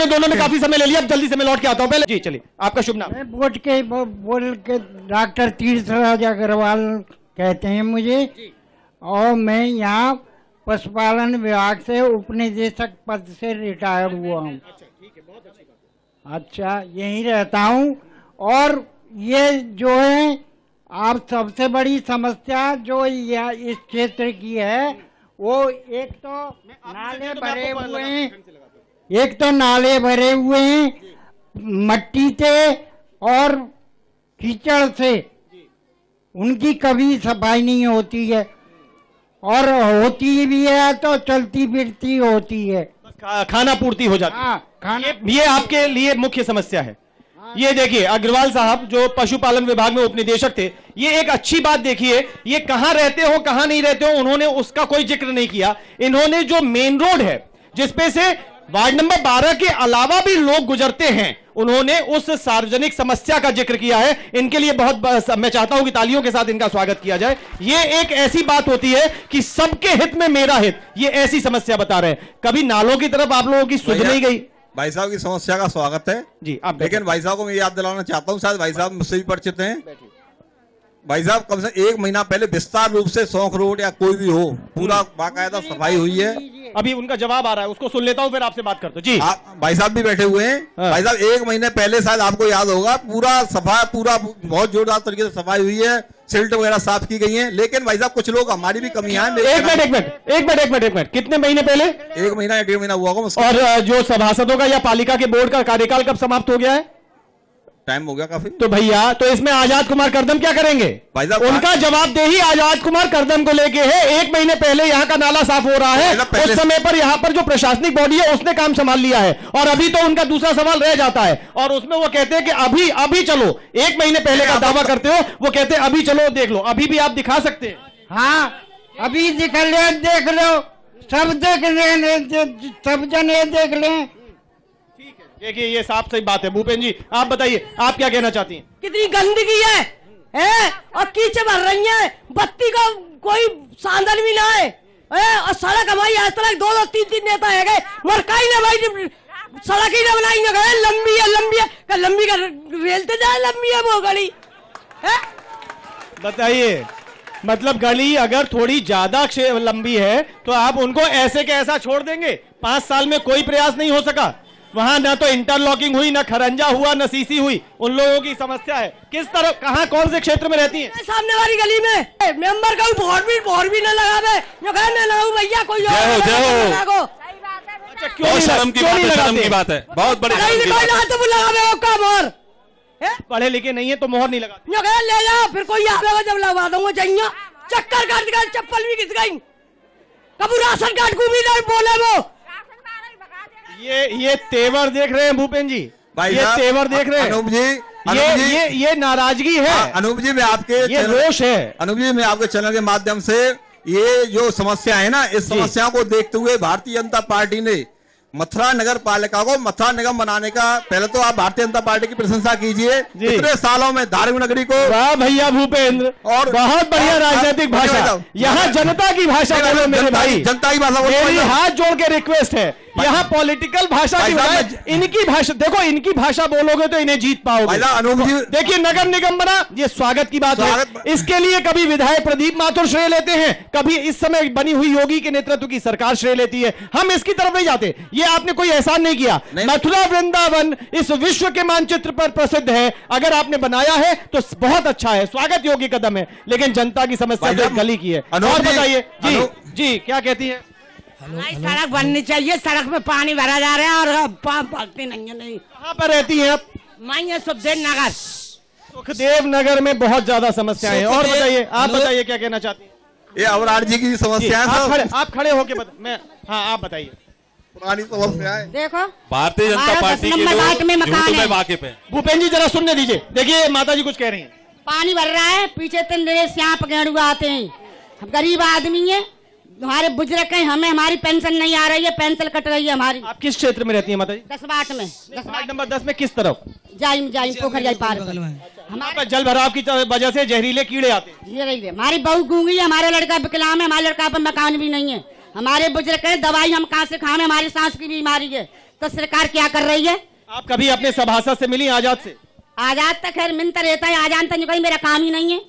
दोनों ने काफी समय ले लिया। अब जल्दी से मैं लौट के आता हूँ। पहले जी चलिए, आपका शुभ नाम? बोल के डॉक्टर तीर्थराज अग्रवाल कहते हैं मुझे, और मैं यहाँ पशुपालन विभाग से उपनिदेशक पद से रिटायर हुआ हूँ। अच्छा, यहीं रहता हूँ। और ये जो है आप सबसे बड़ी समस्या जो इस क्षेत्र की है, वो एक तो नाले भरे हुए हैं, मट्टी से और कीचड़ से, उनकी कभी सफाई नहीं होती है, और होती भी है तो चलती फिरती होती है, खाना पूर्ति हो जाती है। खाना ये आपके लिए मुख्य समस्या है। ये देखिए, अग्रवाल साहब जो पशुपालन विभाग में उपनिदेशक थे, ये एक अच्छी बात देखिए, ये कहां रहते हो कहां नहीं रहते हो उन्होंने उसका कोई जिक्र नहीं किया। इन्होंने जो मेन रोड है जिसपे से वार्ड नंबर 12 के अलावा भी लोग गुजरते हैं, उन्होंने उस सार्वजनिक समस्या का जिक्र किया है। इनके लिए बहुत, मैं चाहता हूं कि तालियों के साथ इनका स्वागत किया जाए। ये एक ऐसी बात होती है कि सबके हित में मेरा हित, ये ऐसी समस्या बता रहे हैं। कभी नालों की तरफ आप लोगों की सुध नहीं गई। भाई साहब की समस्या का स्वागत है जी। आप लेकिन भाई साहब को मैं याद दिलाना चाहता हूँ, शायद भाई साहब मुझसे भी परिचित हैं। भाई साहब कम से 1 महीना पहले विस्तार रूप से शौक रोड या कोई भी हो, पूरा बाकायदा सफाई हुई है। अभी उनका जवाब आ रहा है, उसको सुन लेता हूं, फिर आपसे बात करते जी। भाई साहब भी बैठे हुए हैं। भाई साहब 1 महीने पहले शायद आपको याद होगा, पूरा बहुत जोरदार तरीके से सफाई हुई है, सिल्ट वगैरह साफ की गई है। लेकिन भाई साहब कुछ लोग, हमारी भी कमियां हैं। एक मिनट, कितने महीने पहले? 1 महीना या 1.5 महीना हुआ होगा। और जो सभासदों का या पालिका के बोर्ड का कार्यकाल कब समाप्त हो गया है? टाइम हो गया काफी। तो भैया, तो इसमें आजाद कुमार करदम क्या करेंगे? भाई साहब उनका जवाबदेही आजाद कुमार करदम को लेके है। 1 महीने पहले यहाँ का नाला साफ हो रहा है, उस समय पर यहाँ पर जो प्रशासनिक बॉडी है उसने काम संभाल लिया है, और अभी तो उनका दूसरा सवाल रह जाता है, और उसमें वो कहते हैं कि अभी चलो। 1 महीने पहले का दावा करते हो, वो कहते हैं अभी चलो देख लो। अभी भी आप दिखा सकते हैं? हाँ, अभी देख लो, सब देख लें, सब जने देख लें। देखिए, ये साफ सही बात है। भूपेंद्र जी, आप बताइए, आप क्या कहना चाहती हैं? कितनी गंदगी है और कीचड़ भर रही है, बत्ती का कोई साधन भी ना है, और सड़क हमारी आज तक 2-3 नेता है गए, मगर कहीं ना भाई सड़क ही ना बनाई ना गए। लंबी का रेल तो जाए, लंबी है वो गली है। बताइए, मतलब गली अगर थोड़ी ज्यादा लंबी है तो आप उनको ऐसे के ऐसा छोड़ देंगे? 5 साल में कोई प्रयास नहीं हो सका वहां, ना तो इंटरलॉकिंग हुई, ना खरंजा हुआ, ना सीसी हुई। उन लोगों की समस्या है। किस तरह, कहां, कौन से क्षेत्र में रहती हैं? सामने वाली गली में मेंबर का भोर भी ना लगावे, जो कहे मैं लगाऊं भैया, कोई और लगा को। बहुत शर्म की बात है, शर्म की बात है, बहुत बड़ी पढ़े लिखे नहीं है तो मोहर नहीं लगा। ले जाओ, फिर कोई आवेगा जब लगवा दूंगा। चाहिए चक्कर काट दिया, चप्पल भी घिस गई। कभी राशन कार्ड को भी नहीं बोले वो। ये तेवर देख रहे हैं भूपेंद्र जी, ये तेवर देख रहे हैं अनूप जी, ये नाराजगी है। अनूप जी, मैं आपके ये रोष है। अनूप जी, मैं आपके चैनल के माध्यम से ये जो समस्या है ना, इस समस्या को देखते हुए भारतीय जनता पार्टी ने मथुरा नगर पालिका को मथुरा निगम बनाने का, पहले तो आप भारतीय जनता पार्टी की प्रशंसा कीजिए। इतने सालों में धार्मिक नगरी को, वाह भैया भूपेंद्र, और बहुत बढ़िया राजनीतिक भाषा। यहाँ जनता की भाषा बोलो मेरे भाई, जनता की भाषा। मेरी हाथ जोड़ के रिक्वेस्ट है, यहाँ पॉलिटिकल भाषा की बजाय इनकी भाषा, देखो इनकी भाषा बोलोगे तो इन्हें जीत पाओगे। अनूप जी देखिए, नगर निगम बना, ये स्वागत की बात है। इसके लिए कभी विधायक प्रदीप माथुर श्रेय लेते हैं, कभी इस समय बनी हुई योगी के नेतृत्व की सरकार श्रेय लेती है। हम इसकी तरफ नहीं जाते, ये आपने कोई एहसान नहीं किया। मथुरा वृंदावन इस विश्व के मानचित्र पर प्रसिद्ध है, अगर आपने बनाया है तो बहुत अच्छा है, स्वागत योग्य कदम है, लेकिन जनता की समस्या गली की है। और बताइए जी क्या कहती है? सड़क बननी चाहिए, सड़क में पानी भरा जा रहा है और पाप भरती नहीं है। नहीं, कहाँ पर रहती हैं आप? मैं सुखदेव नगर। सुखदेव नगर में बहुत ज्यादा समस्याएं हैं। और बताइए, आप बताइए क्या कहना चाहती हैं? ये अवरार जी की समस्या है। आप खड़े होके मैं, हाँ आप बताइए। पुरानी समस्या है, देखो भारतीय जनता पार्टी के लोग वाकिफ है। भूपेंद्र जी जरा सुनने दीजिए। देखिए माता जी कुछ कह रही हैं। पानी भर रहा है, पीछे 3 दिन सांप गेड़ुआ आते हैं। हम गरीब आदमी है, हमारे बुजुर्ग हैं, हमें हमारी पेंशन नहीं आ रही है, पेंशन कट रही है हमारी। आप किस क्षेत्र में रहती है माता जी? 10 में। 10 नंबर 10 में किस तरफ? जाई पोखर पार। हमारे जल भराव की वजह से जहरीले कीड़े आते हैं। हमारी बहू गूंगी है, हमारे लड़का विकलांग है, हमारे लड़का पर मकान भी नहीं है, हमारे बुजुर्ग हैं, दवाई हम कहाँ से खाएं, हमारी सांस की बीमारी है, तो सरकार क्या कर रही है? आप कभी अपने सभासद से मिली आजाद से? आजाद तक खैर मिलता रहता है, आजाद तक कोई मेरा काम ही नहीं है,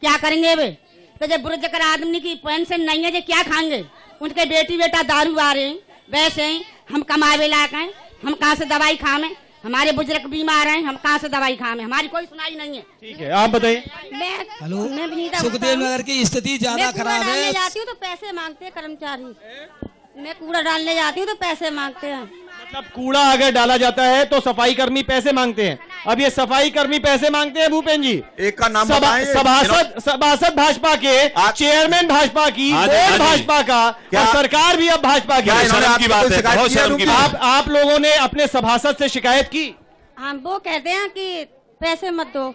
क्या करेंगे वे? तो जब बुजुर्ग आदमी की पेंशन नहीं है, जो क्या खाएंगे? उनके बेटी बेटा दारू आ रहे हैं, वैसे हम कमावे लायक हैं, हम कहाँ से दवाई खावे? हमारे बुजुर्ग बीमार हैं, हम कहाँ से दवाई खावे? हमारी कोई सुनाई नहीं है। ठीक है, आप बताइए। हेलो, सुखदेव नगर की स्थिति ज्यादा खराब है। जाती हूँ तो पैसे मांगते हैं कर्मचारी, मैं कूड़ा डालने जाती हूँ तो पैसे मांगते हैं। मतलब कूड़ा अगर डाला जाता है तो सफाई कर्मी पैसे मांगते हैं। अब ये सफाई कर्मी पैसे मांगते हैं भूपेंद्र जी। एक का नाम सभासद भाजपा के, चेयरमैन भाजपा की, बोर्ड भाजपा का, और सरकार भी अब भाजपा की। शर्म की बात है, बहुत शर्म की बात। आप लोगों ने अपने सभासद से शिकायत की? हाँ, वो कहते हैं कि पैसे मत दो,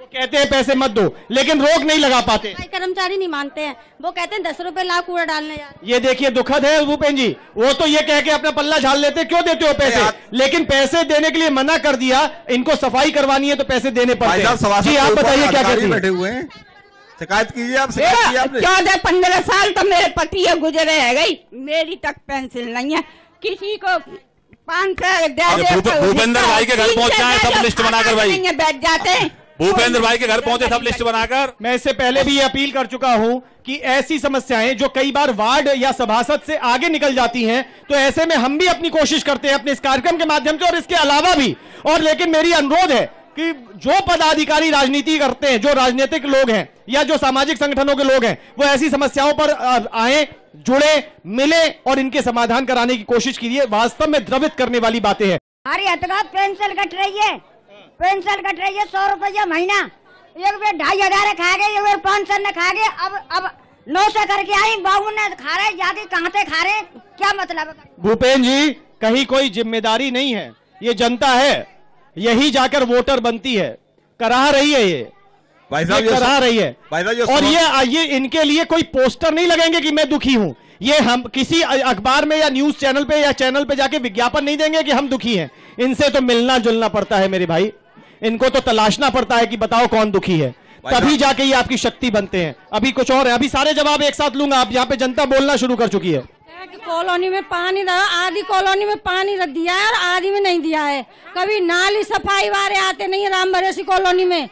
वो कहते हैं पैसे मत दो, लेकिन रोक नहीं लगा पाते। कर्मचारी नहीं मानते हैं, वो कहते हैं 10 रुपए लाख कूड़ा डालने यार। ये देखिए दुखद है भूपेंद्र जी, वो तो ये कह के अपना पल्ला झाड़ लेते, क्यों देते हो पैसे, लेकिन पैसे देने के लिए मना कर दिया। इनको सफाई करवानी है तो पैसे देने पड़ते हैं। जी आप बताइए क्या कहते हैं? बैठे हुए हैं, शिकायत कीजिए आप। 14-15 साल तो मेरे पति गुजरे है गई, मेरी तक पेंशन नहीं है, किसी को 500 भूपेंद्र भाई के घर पहुंच जाए सब लिस्ट बनाकर, भाई बैठ जाते हैं। भूपेंद्र भाई के घर पहुंचे सब लिस्ट बनाकर। मैं इससे पहले भी ये अपील कर चुका हूं कि ऐसी समस्याएं जो कई बार वार्ड या सभासद से आगे निकल जाती हैं, तो ऐसे में हम भी अपनी कोशिश करते हैं अपने इस कार्यक्रम के माध्यम से और इसके अलावा भी। और लेकिन मेरी अनुरोध है कि जो पदाधिकारी राजनीति करते हैं, जो राजनीतिक लोग हैं या जो सामाजिक संगठनों के लोग हैं, वो ऐसी समस्याओं पर आए, जुड़े, मिले और इनके समाधान कराने की कोशिश कीजिए। वास्तव में द्रवित करने वाली बातें हैं। हमारी हतगात पेंशन कट रही है, पेंशन कट रही है 100 रुपया महीना। एक बार 2500 खा गए, एक बार 500 ने खा गए, अब 900 करके आई, बाबू ने खा रहे, जाके कहाँ से खा रहे, क्या मतलब है? भूपेंद्र जी, कहीं कोई जिम्मेदारी नहीं है, ये जनता है, यही जाकर वोटर बनती है, करा रही है, ये करा रही है। और ये इनके लिए कोई पोस्टर नहीं लगेंगे कि मैं दुखी हूं। ये हम किसी अखबार में या न्यूज चैनल पे या चैनल पे जाके विज्ञापन नहीं देंगे कि हम दुखी हैं। इनसे तो मिलना जुलना पड़ता है मेरे भाई, इनको तो तलाशना पड़ता है कि बताओ कौन दुखी है, तभी जाके ये आपकी शक्ति बनते हैं। अभी कुछ और है, अभी सारे जवाब एक साथ लूंगा। आप यहाँ पे जनता बोलना शुरू कर चुकी है। कॉलोनी में पानी आधी कॉलोनी में पानी रख दिया है और आधी में नहीं दिया है। कभी नाली सफाई वाले आते नहीं है राम भरोसी कॉलोनी में,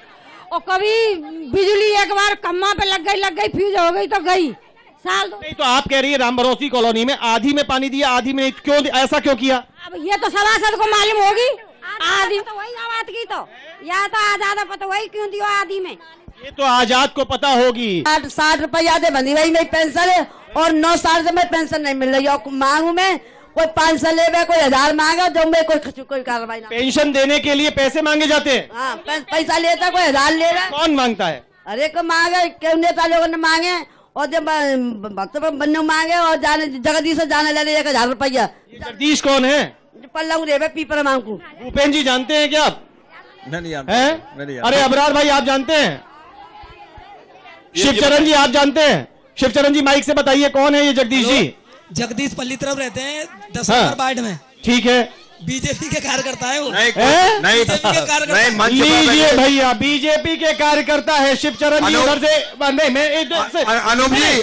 और कभी बिजली एक बार खम्मा पे लग गई फ्यूज हो गई तो गई साल। नहीं तो आप कह रही है राम भरोसी कॉलोनी में आधी में पानी दिया, आधी में नहीं, क्यों ऐसा क्यों किया? अब ये तो सभासद को मालूम होगी। आधी तो वही बात की, तो या तो आजाद पता वही क्यों दियो आधी में, ये तो आजाद को पता होगी। 60 रुपया दे बंधी भाई मेरी पेंशन है और 9 साल से मैं पेंशन नहीं मिल रही है। मांगू मैं कोई 500 ले, कोई 1000 मांगे, जो में कोई कार्रवाई ना। पेंशन देने के लिए पैसे मांगे जाते हैं? हाँ, पैसा लेता, कोई 1000 ले रहा है। कौन मांगता है? अरे को मांगे, क्यों नेता लोगों ने मांगे, और जब बन्नू मांगे, और जाने जगदीश से जाने ले 1000 रुपया। जगदीश कौन है? पल्लू रे पीपर मांगू। भूपेन जी जानते हैं क्या आप? नहीं जानते। अरे अबरार भाई आप जानते हैं? शिवचरण जी आप जानते हैं? शिवचरण जी माइक से बताइए कौन है ये जगदीश जी? जगदीश पल्ली तरफ रहते हैं 10 नंबर वार्ड में। ठीक है। बीजेपी के कार्यकर्ता है वो। नहीं लीजिए भैया, बीजेपी के कार्यकर्ता है शिवचरण जी। उधर से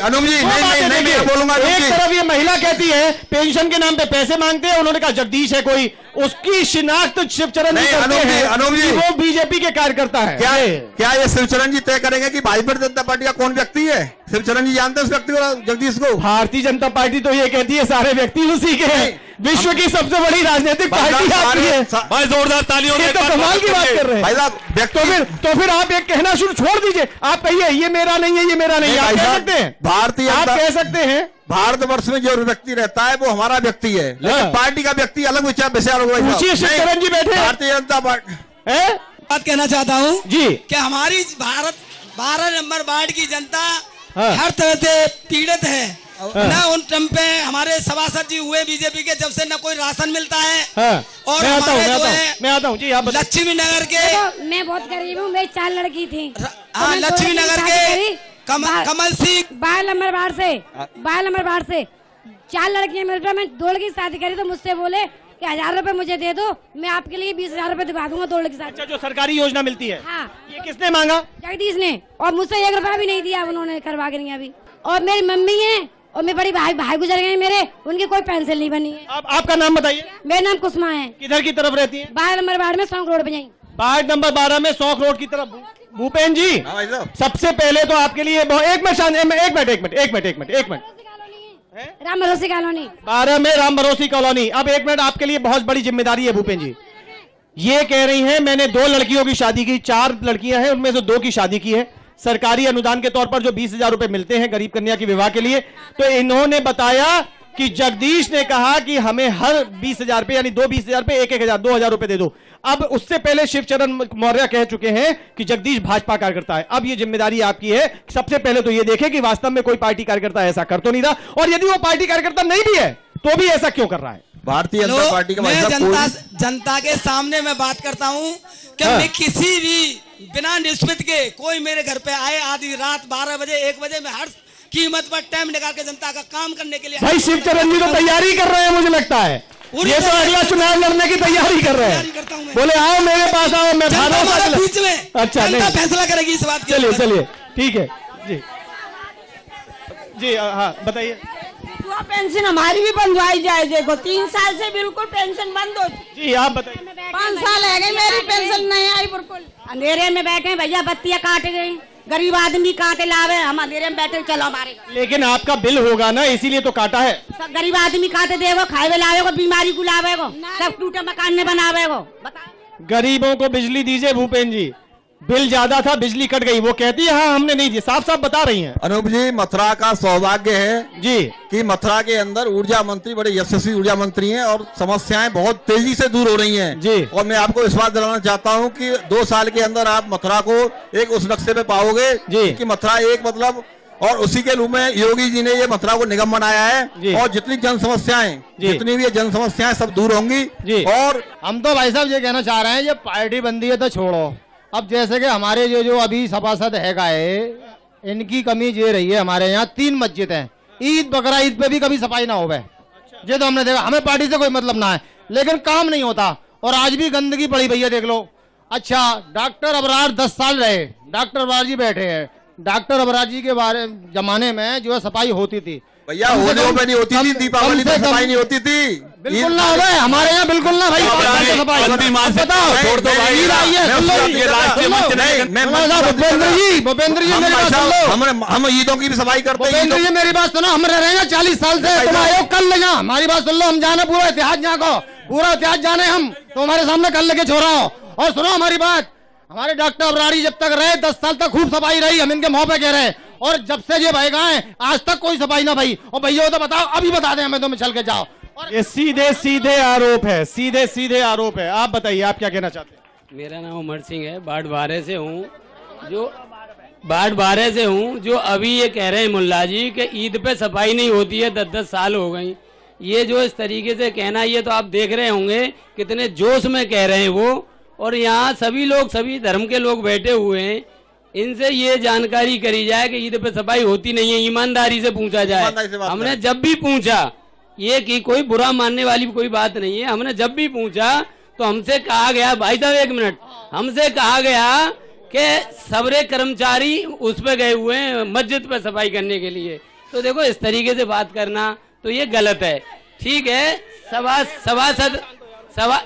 अनुप जी नहीं बोलूंगा। एक तरफ ये महिला कहती है पेंशन के नाम पे पैसे मांगते हैं, उन्होंने कहा जगदीश है कोई, उसकी शिनाख्त शिवचरण जी करते हैं। अनुप जी वो बीजेपी के कार्यकर्ता है। क्या ये शिवचरण जी तय करेंगे कि भारतीय जनता पार्टी का कौन व्यक्ति है? शिवचरण जी जानते हैं उस व्यक्ति को, जगदीश को? भारतीय जनता पार्टी तो ये कहती है सारे व्यक्ति उसी के हैं। विश्व की सबसे बड़ी राजनीतिक पार्टी आपकी है। भाई जोरदार तालियों से तो कमाल की बात कर रहे हैं। तो फिर आप एक कहना शुरू छोड़ दीजिए, आप कहिए ये मेरा नहीं है, ये मेरा नहीं है। आप कह सकते हैं, भारतीय आप कह सकते हैं भारतवर्ष में जो व्यक्ति रहता है वो हमारा व्यक्ति है, लेकिन पार्टी का व्यक्ति अलग विचार। पूछिए शिवचरण जी बैठे। भारतीय जनता पार्टी बात कहना चाहता हूँ जी कि हमारी 12 नंबर वार्ड की जनता हर तरह से पीड़ित है। ना उन टाइम पे हमारे सभासद जी हुए बीजेपी के, जब से न कोई राशन मिलता है। और मैं आता हूँ जी। आप लक्ष्मी नगर के, मैं बहुत गरीब हूँ, मेरी 4 लड़की थी। हाँ, लक्ष्मी नगर के कमल सिंह 12 नंबर वार्ड से 4 लड़कियां मिल रही। मैं 2 लड़की शादी करी तो मुझसे बोले कि 1000 रुपए मुझे दे दो, मैं आपके लिए 20,000 रुपए दिखा दूंगा 2 लड़की शादी। अच्छा, जो सरकारी योजना मिलती है। हाँ। ये किसने मांगा? जगदीश ने, और मुझसे 1 रुपया भी नहीं दिया उन्होंने, करवा के नहीं अभी। और मेरी मम्मी है और मेरे बड़ी भाई गुजर गए मेरे, उनकी कोई पेंशन नहीं बनी है। अब आपका नाम बताइए। मेरा नाम कुसुमा है। किधर की तरफ रहती है? 12 नंबर वार्ड में 100 करोड़ पे जाएंगे। वार्ड नंबर 12 में 100 करोड़ की तरफ। भूपेन जी सबसे पहले तो आपके लिए एक मिनट राम भरोसी कॉलोनी 12 में राम भरोसी कॉलोनी। अब 1 मिनट, आपके लिए बहुत बड़ी जिम्मेदारी है भूपेन जी। ये कह रही हैं मैंने 2 लड़कियों की शादी की, 4 लड़कियां हैं, उनमें से 2 की शादी की है। सरकारी अनुदान के तौर पर जो 20,000 रुपए मिलते हैं गरीब कन्या के विवाह के लिए, तो इन्होंने बताया कि जगदीश ने कहा कि हमें हर 20,000 पे, यानी 2 20,000 पे 1,000 2,000 रुपए दे दो। अब उससे पहले शिवचरण मौर्य कह चुके हैं कि जगदीश भाजपा कार्यकर्ता है। अब ये जिम्मेदारी आपकी है, सबसे पहले तो ये देखें कि वास्तव में कोई पार्टी कार्यकर्ता ऐसा कर तो नहीं रहा, और यदि वो पार्टी कार्यकर्ता नहीं भी है तो भी ऐसा क्यों कर रहा है? भारतीय जनता पार्टी का मैं जनता के सामने मैं बात करता हूँ कि मैं किसी भी बिना निस्बत के कोई मेरे घर पे आए आधी रात 12 बजे 1 बजे में हर कीमत पर टाइम निकाल के जनता का काम करने के लिए। भाई शिवचरण जी तो तैयारी कर रहे हैं, मुझे लगता है ये तो अगला चुनाव लड़ने की तैयारी कर रहे हैं। बोले आओ मेरे पास आओ, मैं बीच में अच्छा नहीं फैसला करेगी इस बात। चलिए ठीक है जी हाँ बताइए। पेंशन हमारी भी बंधवाई जाए। देखो 3 साल से बिल्कुल पेंशन बंद हो। जी आप बताइए। 5 साल है गए मेरी पेंशन नहीं आई बिल्कुल। अंधेरे में बैठे भैया, बत्तियां काट गई, गरीब आदमी काटे लावे, हम अंधेरे में बैठे चलो हमारे। लेकिन आपका बिल होगा ना, इसीलिए तो काटा है। सब गरीब आदमी काटे देगो, खाए लावे, बीमारी को लावे, सब टूटे मकान में बनावे। गरीबों को बिजली दीजिए भूपेन जी, बिल ज्यादा था बिजली कट गई, वो कहती है हाँ हमने नहीं दी, साफ साफ बता रही हैं। अनूप जी मथुरा का सौभाग्य है जी कि मथुरा के अंदर ऊर्जा मंत्री बड़े यशस्वी ऊर्जा मंत्री हैं और समस्याएं बहुत तेजी से दूर हो रही हैं जी। और मैं आपको इस बात दिलाना चाहता हूं कि 2 साल के अंदर आप मथुरा को एक उस नक्शे पे पाओगे जी कि मथुरा एक मतलब, और उसी के रूप में योगी जी ने ये मथुरा को निगम बनाया है और जितनी जन समस्याएं जितनी भी जन समस्याएं सब दूर होंगी। और हम तो भाई साहब ये कहना चाह रहे हैं, ये पार्टी बंदी है तो छोड़ो। अब जैसे कि हमारे जो अभी सभासद है इनकी कमी ये रही है, हमारे यहाँ 3 मस्जिद हैं, ईद बकरा ईद पे भी कभी सफाई ना हो गए, ये तो हमने देखा। हमें पार्टी से कोई मतलब ना है, लेकिन काम नहीं होता और आज भी गंदगी पड़ी भैया देख लो। अच्छा डॉक्टर अबरार 10 साल रहे, डॉक्टर अबरार जी बैठे हैं, डॉक्टर अबरार जी के बारे जमाने में जो है सफाई होती थी भैया, होलियों में नहीं होती थी, दीपावली में सफाई नहीं होती थी, बिल्कुल ना हो गए हमारे यहाँ, बिल्कुल ना भाई भूपेंद्र जी हम ईदों की भी सफाई करते हैं। भूपेंद्र जी मेरी बात सुनो, हम रह रहे हैं 40 साल से, तुम आयोग कर लेना, हमारी बात सुन लो, हम जाने पूरा इतिहास जाको, पूरा इतिहास जाने हम, तो हमारे सामने कर लेके छोड़ा हो। और सुनो हमारी बात, हमारे डॉक्टर अबरारी जब तक रहे 10 साल तक खूब सफाई रही, हम इनके मुंह पे कह रहे हैं, और जब से ये भाई गए आज तक कोई सफाई ना भाई। और भैया तो बताओ, अभी बता दें हमें, तो चल के जाओ ये सीधे सीधे आरोप है, सीधे सीधे आरोप है। आप बताइए, आप क्या कहना चाहते हैं? मेरा नाम अमर सिंह है, बाढ़ बारे से हूँ। जो बाढ़ बारे से हूँ, जो अभी ये कह रहे हैं मुल्ला जी कि ईद पे सफाई नहीं होती है, 10-10 साल हो गई। ये जो इस तरीके से कहना, ये तो आप देख रहे होंगे कितने जोश में कह रहे हैं वो। और यहाँ सभी लोग, सभी धर्म के लोग बैठे हुए हैं, इनसे ये जानकारी करी जाए कि ईद पे सफाई होती नहीं है, ईमानदारी से पूछा जाए। हमने जब भी पूछा, ये कि कोई बुरा मानने वाली कोई बात नहीं है, हमने जब भी पूछा तो हमसे कहा गया, भाई साहब एक मिनट, हमसे कहा गया कि सबरे कर्मचारी उस पे गए हुए हैं मस्जिद पे सफाई करने के लिए। तो देखो, इस तरीके से बात करना तो ये गलत है। ठीक है, सभासद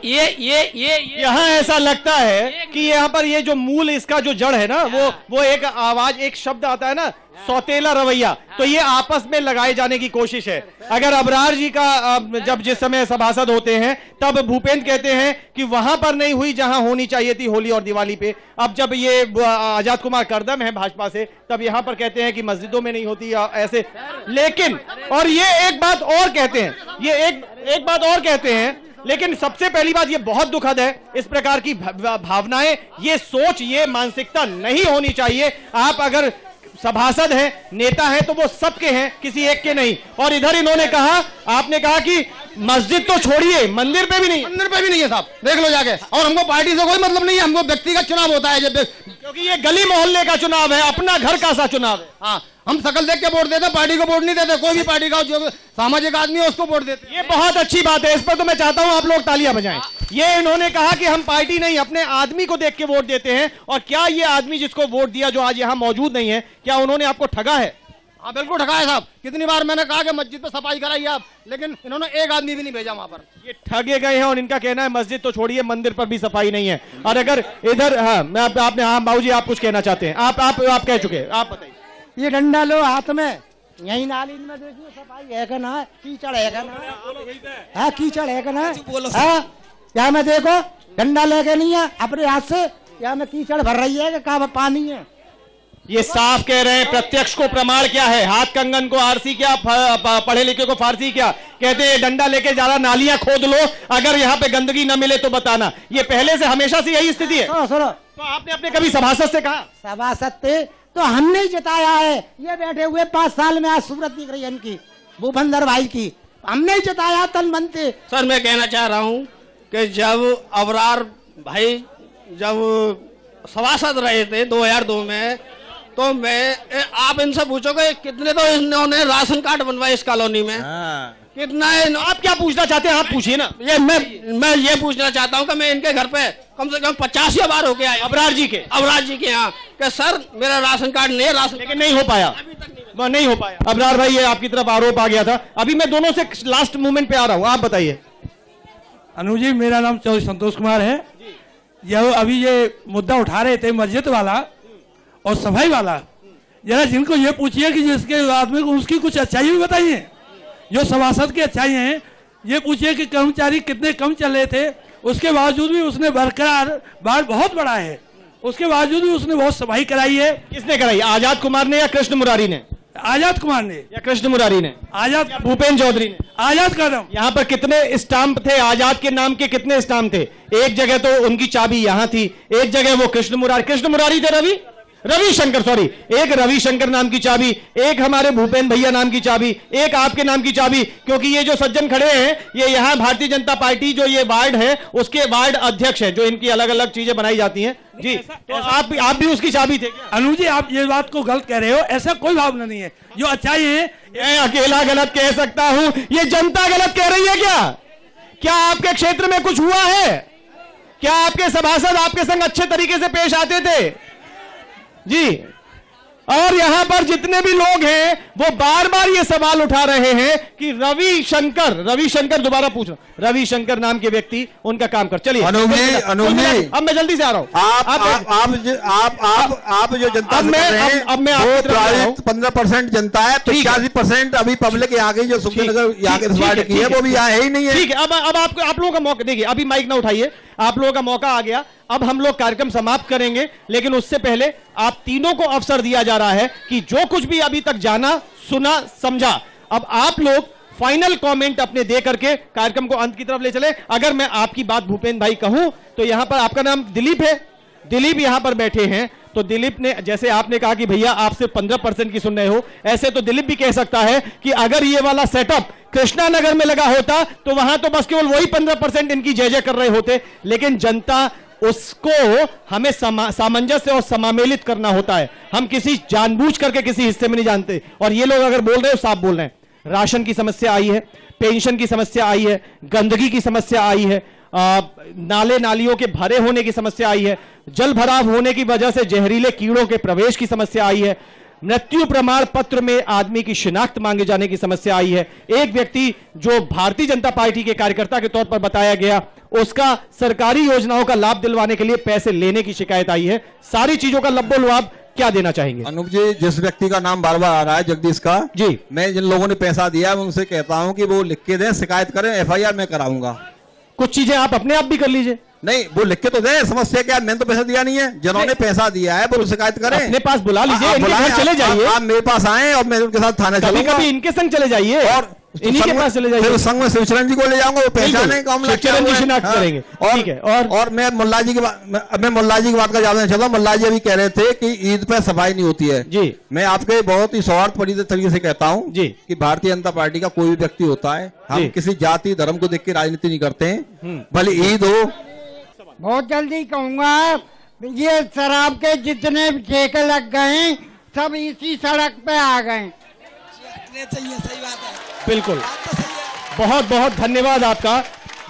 ये यहाँ ऐसा लगता है कि यहाँ पर ये जो मूल इसका जो जड़ है ना, वो एक आवाज, एक शब्द आता है ना, सौतेला रवैया, तो ये आपस में लगाए जाने की कोशिश है। अगर अबरार जी का जब जिस समय सभासद होते हैं तब भूपेंद्र कहते हैं कि वहां पर नहीं हुई जहां होनी चाहिए थी होली और दिवाली पे। अब जब ये आजाद कुमार करदम है भाजपा से, तब यहां पर कहते हैं कि मस्जिदों में नहीं होती ऐसे। लेकिन और ये एक बात और कहते हैं, ये एक बात और कहते हैं, लेकिन सबसे पहली बात ये बहुत दुखद है, इस प्रकार की भावनाएं, ये सोच, ये मानसिकता नहीं होनी चाहिए। आप अगर सभासद हैं, नेता हैं, तो वो सबके हैं, किसी एक के नहीं। और इधर इन्होंने कहा, आपने कहा कि मस्जिद तो छोड़िए, मंदिर पे भी नहीं, मंदिर पे भी नहीं है साहब, देख लो जाके। और हमको पार्टी से कोई मतलब नहीं है, हमको व्यक्तिगत चुनाव होता है क्योंकि ये गली मोहल्ले का चुनाव है, अपना घर का सा चुनाव है। हाँ, हम शकल देख के वोट देते, पार्टी को वोट नहीं देते। कोई भी पार्टी का जो सामाजिक आदमी है उसको वोट देते। ये बहुत अच्छी बात है, इस पर तो मैं चाहता हूं आप लोग तालियां बजाएं। ये इन्होंने कहा कि हम पार्टी नहीं, अपने आदमी को देख के वोट देते हैं। और क्या ये आदमी जिसको वोट दिया, जो आज यहां मौजूद नहीं है, क्या उन्होंने आपको ठगा है? हाँ बिल्कुल ठगा है साहब। कितनी बार मैंने कहा कि मस्जिद पे सफाई कराइए आप, लेकिन इन्होंने एक आदमी भी नहीं भेजा वहां पर। ये ठगे गए हैं और इनका कहना है मस्जिद तो छोड़िए, मंदिर पर भी सफाई नहीं है। और अगर इधर, हाँ मैं आपने, हाँ बाबू जी आप कुछ कहना चाहते हैं? आप कह चुके, आप बताइए। ये डंडा लो हाथ में, यही नाली में देखिए सफाई है कि ना, कीचड़ है कि ना, है कीचड़ है कि ना, क्या मैं देखो डंडा लेके नहीं है अपने हाथ से, या में कीचड़ भर रही है कि कहाँ पानी है। ये साफ कह रहे हैं, प्रत्यक्ष को प्रमाण क्या है, हाथ कंगन को आरसी क्या, पढ़े लिखे को फारसी क्या। कहते हैं डंडा लेके ज्यादा नालियां खोद लो, अगर यहाँ पे गंदगी न मिले तो बताना। ये पहले से हमेशा से यही स्थिति है। तो आपने अपने कभी सभासद से कहा? सभासद थे तो हमने ही जताया है। ये बैठे हुए 5 साल में आज सूरत दिख रही है इनकी, भूपेंद्र भाई की, हमने ही जताया तन बनते। सर मैं कहना चाह रहा हूँ कि जब अबरार भाई जब सभासद रहे थे 2002 में, तो मैं आप इनसे पूछोगे कितने तो इन्होंने राशन कार्ड बनवाए इस कॉलोनी में। कितना है? आप क्या पूछना चाहते हैं? आप पूछिए ना। ये मैं ये पूछना चाहता हूँ कि मैं इनके घर पे कम से कम 50 बार होके आया, अबरार जी के यहाँ, कि सर मेरा राशन कार्ड नहीं है, राशन लेकिन नहीं हो पाया, नहीं हो पाया। अबरार भाई ये आपकी तरफ आरोप आ गया था। अभी मैं दोनों से लास्ट मूवमेंट पे आ रहा हूँ, आप बताइए। अनुज जी, मेरा नाम चौधरी संतोष कुमार है। यह अभी ये मुद्दा उठा रहे थे मस्जिद वाला और सफाई वाला, जरा जिनको ये पूछिए कि जिसके आदमी को उसकी कुछ अच्छाई भी बताइए। जो सभासद की अच्छाई हैं, ये पूछिए कि कर्मचारी कितने कम चल रहे थे, उसके बावजूद भी उसने बरकरार, बाढ़ बहुत बड़ा है, उसके बावजूद भी उसने बहुत सफाई कराई है। किसने कराई? आजाद कुमार ने या कृष्ण मुरारी ने? आजाद कुमार ने या कृष्ण मुरारी ने? आजाद, भूपेंद्र चौधरी ने? आजाद कदम। यहाँ पर कितने स्टाम्प थे आजाद के नाम के? कितने स्टाम्प थे? एक जगह तो उनकी चाबी यहाँ थी, एक जगह वो कृष्ण मुरारी थे, रविशंकर, सॉरी, एक रविशंकर नाम की चाबी, एक हमारे भूपेंद्र भैया नाम की चाबी, एक आपके नाम की चाबी। क्योंकि ये जो सज्जन खड़े हैं, ये यहाँ भारतीय जनता पार्टी जो ये वार्ड है उसके वार्ड अध्यक्ष है, जो इनकी अलग अलग चीजें बनाई जाती हैं जी। तो आप भी उसकी चाबी थे क्या? अनु जी, आप ये बात को गलत कह रहे हो, ऐसा कोई भावना नहीं है। जो अच्छाई है, मैं अकेला गलत कह सकता हूं, ये जनता गलत कह रही है क्या आपके क्षेत्र में कुछ हुआ है? क्या आपके सभासद आपके संग अच्छे तरीके से पेश आते थे जी? और यहां पर जितने भी लोग हैं वो बार बार ये सवाल उठा रहे हैं कि रविशंकर दोबारा पूछ रहा हूं, रविशंकर नाम के व्यक्ति उनका काम कर। चलिए अब मैं जल्दी से आ रहा हूं। आप जो जनता अब मैं 15% जनता है, 85% अभी पब्लिक यहाँ की जो सुखनगर यहाँ के की है वो भी यहाँ है ही नहीं है। ठीक है, अब आप लोगों का मौका देखिए, अभी माइक ना उठाइए, आप लोगों का मौका आ गया। अब हम लोग कार्यक्रम समाप्त करेंगे, लेकिन उससे पहले आप तीनों को अवसर दिया जा रहा है कि जो कुछ भी अभी तक जाना, सुना, समझा, अब आप लोग फाइनल कमेंट अपने दे करके कार्यक्रम को अंत की तरफ ले चले। अगर मैं आपकी बात भूपेंद्र भाई कहूं तो यहां पर आपका नाम दिलीप है, दिलीप यहां पर बैठे हैं, तो दिलीप ने, जैसे आपने कहा कि भैया आप सिर्फ 15% की सुन रहे हो, ऐसे तो दिलीप भी कह सकता है कि अगर ये वाला सेटअप कृष्णा नगर में लगा होता तो वहां तो बस केवल वही 15% इनकी जय जय कर रहे होते, लेकिन जनता उसको हमें सामंजस्य और समामेलित करना होता है। हम किसी जानबूझ करके किसी हिस्से में नहीं जानते, और ये लोग अगर बोल रहे हो साफ बोल रहे हैं। राशन की समस्या आई है, पेंशन की समस्या आई है, गंदगी की समस्या आई है, नाले नालियों के भरे होने की समस्या आई है, जल भराव होने की वजह से जहरीले कीड़ों के प्रवेश की समस्या आई है, मृत्यु प्रमाण पत्र में आदमी की शिनाख्त मांगे जाने की समस्या आई है। एक व्यक्ति जो भारतीय जनता पार्टी के कार्यकर्ता के तौर पर बताया गया, उसका सरकारी योजनाओं का लाभ दिलवाने के लिए पैसे लेने की शिकायत आई है। सारी चीजों का लब्बो लुआब क्या देना चाहेंगे? अनूप जी, जिस व्यक्ति का नाम बार बार आ रहा है जगदीश का, जी, मैं जिन लोगों ने पैसा दिया मैं उनसे कहता हूं कि वो लिख के दें, शिकायत करें, FIR मैं कराऊंगा। कुछ चीजें आप अपने आप भी कर लीजिए। नहीं, वो लिख के तो दे, समस्या क्या, मैंने तो पैसा दिया नहीं है, जिन्होंने पैसा दिया है वो शिकायत करें, अपने पास बुला लीजिए, इनके घर चले जाइए, आप मेरे पास आए और मैं उनके साथ थाने चलूंगा, कभी इनके संग चले जाइए और इन्हीं के पास चले जाइए, संग में शिवचरण जी को ले जाऊंगा, वो पहचाने काम करेंगे। और मैं मुल्ला जी की बात का जवाब देना चाहता हूँ। मुल्ला जी अभी कह रहे थे कि ईद पे सफाई नहीं होती है जी। मैं आपके बहुत ही सौहार्दपूर्ण तरीके से कहता हूँ जी कि भारतीय जनता पार्टी का कोई भी व्यक्ति होता है, हम किसी जाति धर्म को देख के राजनीति नहीं करते हैं, भले ईद हो। बहुत जल्दी कहूंगा, ये शराब के जितने ठेके लग गए सब इसी सड़क पे आ गए। चाहिए, सही बात है, बिल्कुल, बहुत बहुत धन्यवाद आपका।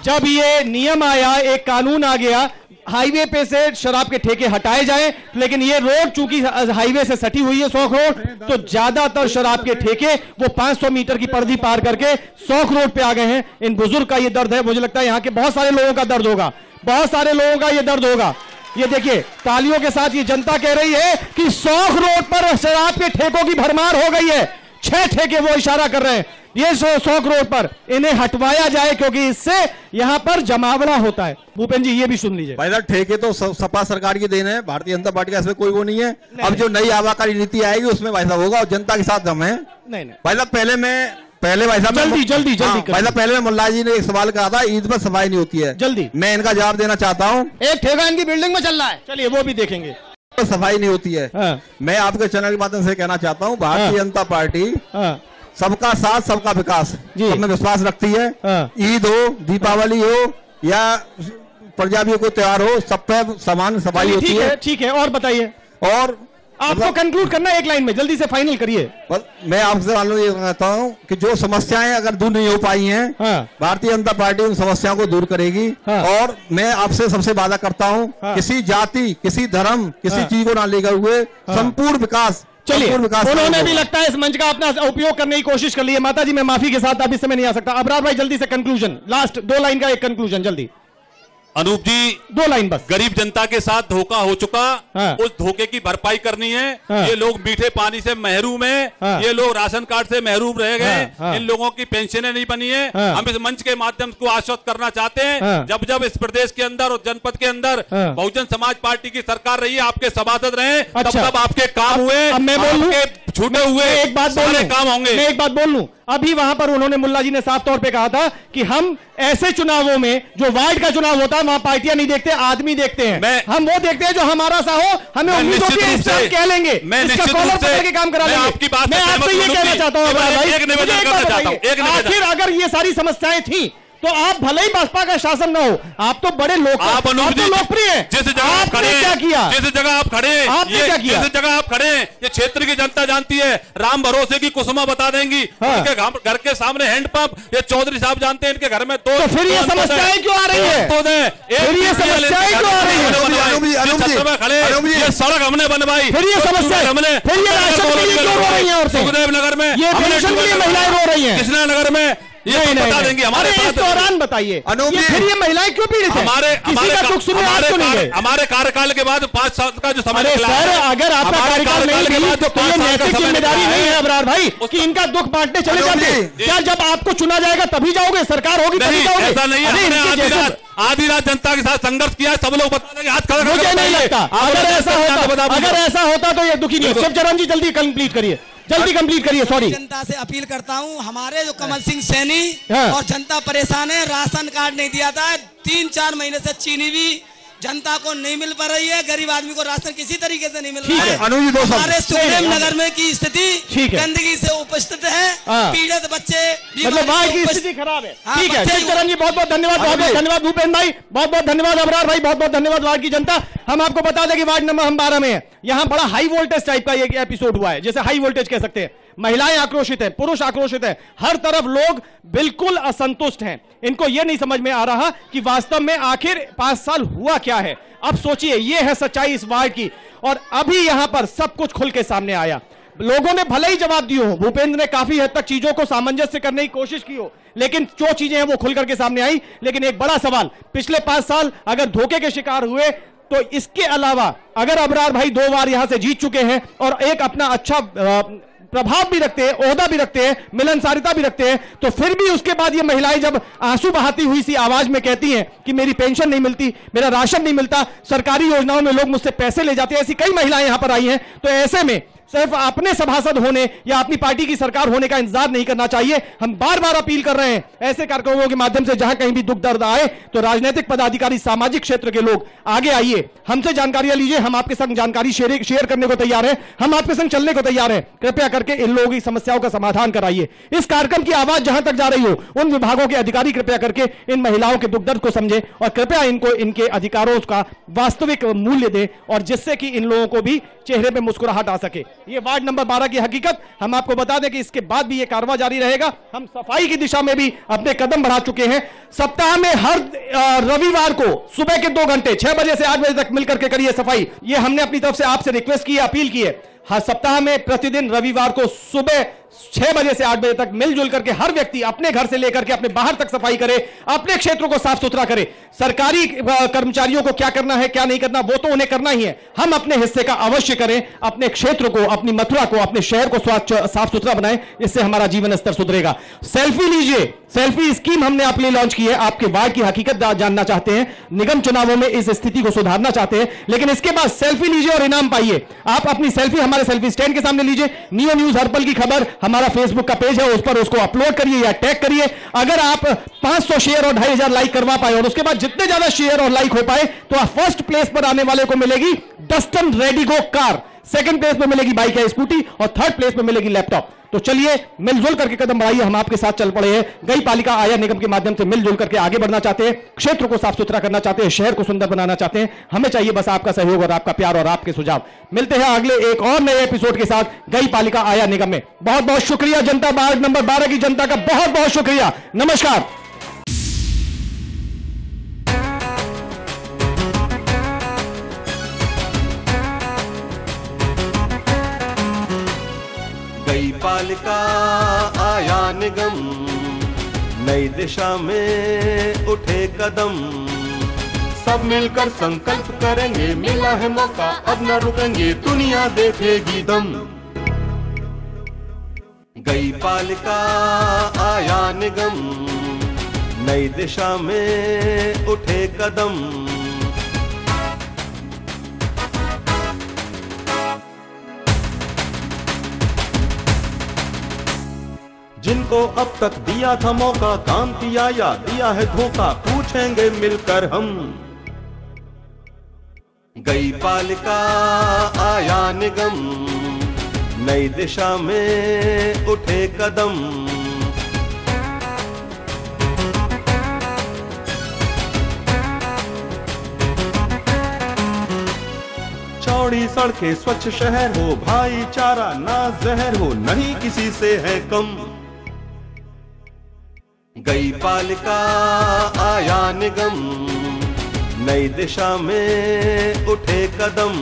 जब ये नियम आया, एक कानून आ गया, हाईवे पे से शराब के ठेके हटाए जाएं, लेकिन ये रोड चूंकि हाईवे से सटी हुई है, सौख रोड, तो ज्यादातर शराब के ठेके वो 500 मीटर की परिधि पार करके सौख रोड पे आ गए हैं। इन बुजुर्ग का ये दर्द है, मुझे लगता है यहाँ के बहुत सारे लोगों का दर्द होगा, बहुत सारे लोगों का ये दर्द होगा। ये देखिए, तालियों के साथ ये जनता कह रही है कि सौख रोड पर शराब के ठेकों की भरमार हो गई है। 6 ठेके वो इशारा कर रहे हैं, ये सौख रोड पर इन्हें हटवाया जाए, क्योंकि इससे यहाँ पर जमावड़ा होता है। भूपेंद्र जी, ये भी सुन लीजिए। भाई साहब, ठेके तो सपा सरकार की देन है, भारतीय जनता पार्टी का इसमें कोई वो नहीं है। अब जो नई आवाकारी नीति आएगी उसमें भाई साहब होगा, और जनता के साथ हम हैं। नहीं भाई साहब, पहले भाई साहब जल्दी भाई साहब, पहले मुल्ला जी ने एक सवाल कहा था, ईद पर सफाई नहीं होती है, जल्दी मैं इनका जवाब देना चाहता हूँ। एक ठेका इनकी बिल्डिंग में चल रहा है, चलिए वो भी देखेंगे। सफाई नहीं होती है। मैं आपके चैनल के माध्यम से कहना चाहता हूँ, भारतीय जनता पार्टी सबका साथ सबका विकास में विश्वास रखती है। ईद हो, दीपावली हो या पंजाबियों को त्योहार हो, सब पे समान सफाई होती है। ठीक है, और बताइए, और आपको कंक्लूड करना है एक लाइन में, जल्दी से फाइनल करिए। मैं आपसे मालूम ये कहता हूँ कि जो समस्याएं अगर दूर नहीं हो पाई हैं, भारतीय जनता पार्टी उन समस्याओं को दूर करेगी। और मैं आपसे सबसे वादा करता हूँ, किसी जाति, किसी धर्म, किसी चीज को ना लेकर हुए संपूर्ण विकास। चलिए, उन्होंने भी लगता है इस मंच का अपना उपयोग करने की कोशिश कर ली है। माता जी, मैं माफी के साथ अब इस समय नहीं आ सकता। अबरार भाई, जल्दी से कंक्लूजन, लास्ट 2 लाइन का एक कंक्लूजन जल्दी। अनूप जी, 2 लाइन बस। गरीब जनता के साथ धोखा हो चुका, उस धोखे की भरपाई करनी है। ये लोग मीठे पानी से महरूम है, ये लोग राशन कार्ड से महरूम रह गए, इन लोगों की पेंशनें नहीं बनी है। हम इस मंच के माध्यम को आश्वस्त करना चाहते हैं, जब जब इस प्रदेश के अंदर और जनपद के अंदर बहुजन समाज पार्टी की सरकार रही है, आपके सभासद रहे, तब तब आपके काम हुए, मैं बोलूं, छूटे हुए एक बात बोलूं, काम होंगे। मैं एक बात बोल लूं, अभी वहां पर उन्होंने, मुल्ला जी ने साफ तौर पे कहा था कि हम ऐसे चुनावों में, जो वार्ड का चुनाव होता है, वहां पार्टियां नहीं देखते, आदमी देखते हैं। हम वो देखते हैं जो हमारा सा हो, हमें उम्मीद होती है, इससे कह लेंगे, इसका कॉलर पकड़ के काम करा लेंगे। मैं आपसे ये कहना चाहता हूं, आखिर अगर ये सारी समस्याएं थी तो आप भले ही बसपा का शासन न हो, आप तो बड़े लोग, आप तो लोकप्रिय हैं। जिस जगह आप खड़े क्या किया, जिस जगह आप खड़े, आपने क्या किया, जिस जगह आप खड़े, ये क्षेत्र की जनता जानती है। राम भरोसे की कुसुमा बता देंगी, उनके घर के सामने हैंडपंप, ये चौधरी साहब जानते हैं, इनके घर में तो फिर ये समस्याएं क्यों आ रही है, फिर ये समस्याएं क्यों आ रही है, खड़े, ये सड़क हमने बनवाई, फिर ये समस्या, फिर ये राशन के लिए क्यों रो रही है, सुखदेव नगर में ये पेंशन के लिए महिलाएं रो रही हैं, कृष्णा नगर में ये बता देंगे। हमारे इस दौरान बताइए, फिर ये महिलाएं क्यों पीड़ित हैं? हमारे कार्यकाल के बाद 5 साल का जो समय, सर अगर आपका कार्यकाल नहीं रही तो ये नैतिक जिम्मेदारी नहीं है अबरार भाई कि इनका दुख बांटने चले जाते। क्या जब आपको चुना जाएगा तभी जाओगे, सरकार होगी तभी जाओगे? ऐसा नहीं है, आधी रात जनता के साथ संघर्ष किया, सब लोग बता देंगे, हाथ खड़ा। मुझे नहीं लगता, अगर ऐसा होता तो ये दुखी नहीं। शिवचरण जी जल्दी कंप्लीट करिए, जल्दी कंप्लीट करिए। सॉरी, जनता से अपील करता हूं, हमारे जो कमल सिंह सैनी हाँ। और जनता परेशान है, राशन कार्ड नहीं दिया था, 3-4 महीने से चीनी भी जनता को नहीं मिल पा रही है, गरीब आदमी को राशन किसी तरीके से नहीं मिल रहा है। हमारे सुप्रीम नगर में की स्थिति गंदगी से उपस्थित है, पीड़ित बच्चे, मतलब वार्ड की स्थिति खराब है। ठीक है, चरण जी बहुत बहुत धन्यवाद, बहुत बहुत धन्यवाद भूपेंद्र भाई, बहुत बहुत धन्यवाद अबरार भाई, बहुत बहुत धन्यवाद वार्ड की जनता। हम आपको बता दें कि वार्ड नंबर हम 12 में है, यहाँ बड़ा हाई वोल्टेज टाइप का एक एपिसोड हुआ है, जैसे हाई वोल्टेज कह सकते हैं। महिलाएं आक्रोशित हैं, पुरुष आक्रोशित हैं, हर तरफ लोग बिल्कुल असंतुष्ट हैं। इनको यह नहीं समझ में आ रहा कि वास्तव में आखिर 5 साल हुआ क्या है। अब सोचिए, यह है सच्चाई इस वार्ड की, और अभी यहां पर सब कुछ खुल के सामने आया। लोगों ने भले ही जवाब दिए हो, भूपेंद्र ने काफी हद तक चीजों को सामंजस्य करने की कोशिश की हो, लेकिन जो चीजें हैं वो खुल करके सामने आई। लेकिन एक बड़ा सवाल, पिछले 5 साल अगर धोखे के शिकार हुए, तो इसके अलावा अगर अबरार भाई 2 बार यहां से जीत चुके हैं और एक अपना अच्छा प्रभाव भी रखते हैं, ओहदा भी रखते हैं, मिलनसारिता भी रखते हैं, तो फिर भी उसके बाद ये महिलाएं जब आंसू बहाती हुई सी आवाज में कहती हैं कि मेरी पेंशन नहीं मिलती, मेरा राशन नहीं मिलता, सरकारी योजनाओं में लोग मुझसे पैसे ले जाते हैं, ऐसी कई महिलाएं यहां पर आई हैं। तो ऐसे में सिर्फ अपने सभासद होने या अपनी पार्टी की सरकार होने का इंतजार नहीं करना चाहिए। हम बार बार अपील कर रहे हैं ऐसे कार्यक्रमों के माध्यम से, जहां कहीं भी दुख दर्द आए तो राजनीतिक पदाधिकारी, सामाजिक क्षेत्र के लोग आगे आइए, हमसे जानकारियां लीजिए। हम आपके संग जानकारी शेयर करने को तैयार है, हम आपके संग चलने को तैयार है। कृपया करके इन लोगों की समस्याओं का समाधान कराइए। इस कार्यक्रम की आवाज जहां तक जा रही हो, उन विभागों के अधिकारी कृपया करके इन महिलाओं के दुख दर्द को समझे और कृपया इनको इनके अधिकारों का वास्तविक मूल्य दे, और जिससे कि इन लोगों को भी चेहरे पे मुस्कुराहट आ सके। ये वार्ड नंबर 12 की हकीकत। हम आपको बता दें कि इसके बाद भी ये कारवां जारी रहेगा। हम सफाई की दिशा में भी अपने कदम बढ़ा चुके हैं। सप्ताह में हर रविवार को सुबह के 2 घंटे 6 बजे से 8 बजे तक मिलकर के करिए सफाई। ये हमने अपनी तरफ से आपसे रिक्वेस्ट की है, अपील की है। हर सप्ताह में प्रतिदिन रविवार को सुबह 6 बजे से 8 बजे तक मिलजुल करके हर व्यक्ति अपने घर से लेकर के अपने बाहर तक सफाई करे, अपने क्षेत्रों को साफ सुथरा करे। सरकारी कर्मचारियों को क्या करना है क्या नहीं करना वो तो उन्हें करना ही है, हम अपने हिस्से का अवश्य करें। अपने क्षेत्र को, अपनी मथुरा को, अपने शहर को साफ सुथरा बनाएं, इससे हमारा जीवन स्तर सुधरेगा। सेल्फी लीजिए, सेल्फी स्कीम हमने आपके लिए लॉन्च की है। आपके वार्ड की हकीकत जानना चाहते हैं, निगम चुनावों में इस स्थिति को सुधारना चाहते हैं, लेकिन इसके बाद सेल्फी लीजिए और इनाम पाइए। आप अपनी सेल्फी हमारे सेल्फी स्टैंड के सामने लीजिए। नियो न्यूज हर पल की खबर हमारा फेसबुक का पेज है, उस पर उसको अपलोड करिए या टैग करिए। अगर आप 500 शेयर और 2500 लाइक करवा पाए और उसके बाद जितने ज्यादा शेयर और लाइक हो पाए तो आप फर्स्ट प्लेस पर आने वाले को मिलेगी डस्टन रेडिगो कार, सेकंड प्लेस पर मिलेगी बाइक या स्कूटी और थर्ड प्लेस पर मिलेगी लैपटॉप। तो चलिए मिलजुल करके कदम बढ़ाइए, हम आपके साथ चल पड़े हैं। गई पालिका आया निगम के माध्यम से मिलजुल करके आगे बढ़ना चाहते हैं, क्षेत्र को साफ सुथरा करना चाहते हैं, शहर को सुंदर बनाना चाहते हैं। हमें चाहिए बस आपका सहयोग और आपका प्यार और आपके सुझाव। मिलते हैं अगले एक और नए एपिसोड के साथ गई पालिका आया निगम में। बहुत बहुत शुक्रिया जनता, वार्ड नंबर 12 की जनता का बहुत बहुत शुक्रिया। नमस्कार। गई पालिका आया निगम, नई दिशा में उठे कदम। सब मिलकर संकल्प करेंगे, मिला है मौका अब न रुकेंगे, दुनिया देखेगी दम। गई पालिका आया निगम, नई दिशा में उठे कदम। जिनको अब तक दिया था मौका, काम किया या दिया है धोखा, पूछेंगे मिलकर हम। गई पालिका आया निगम, नई दिशा में उठे कदम। चौड़ी सड़कें, स्वच्छ शहर हो, भाईचारा ना जहर हो, नहीं किसी से है कम। गई पालिका आया निगम, नई दिशा में उठे कदम।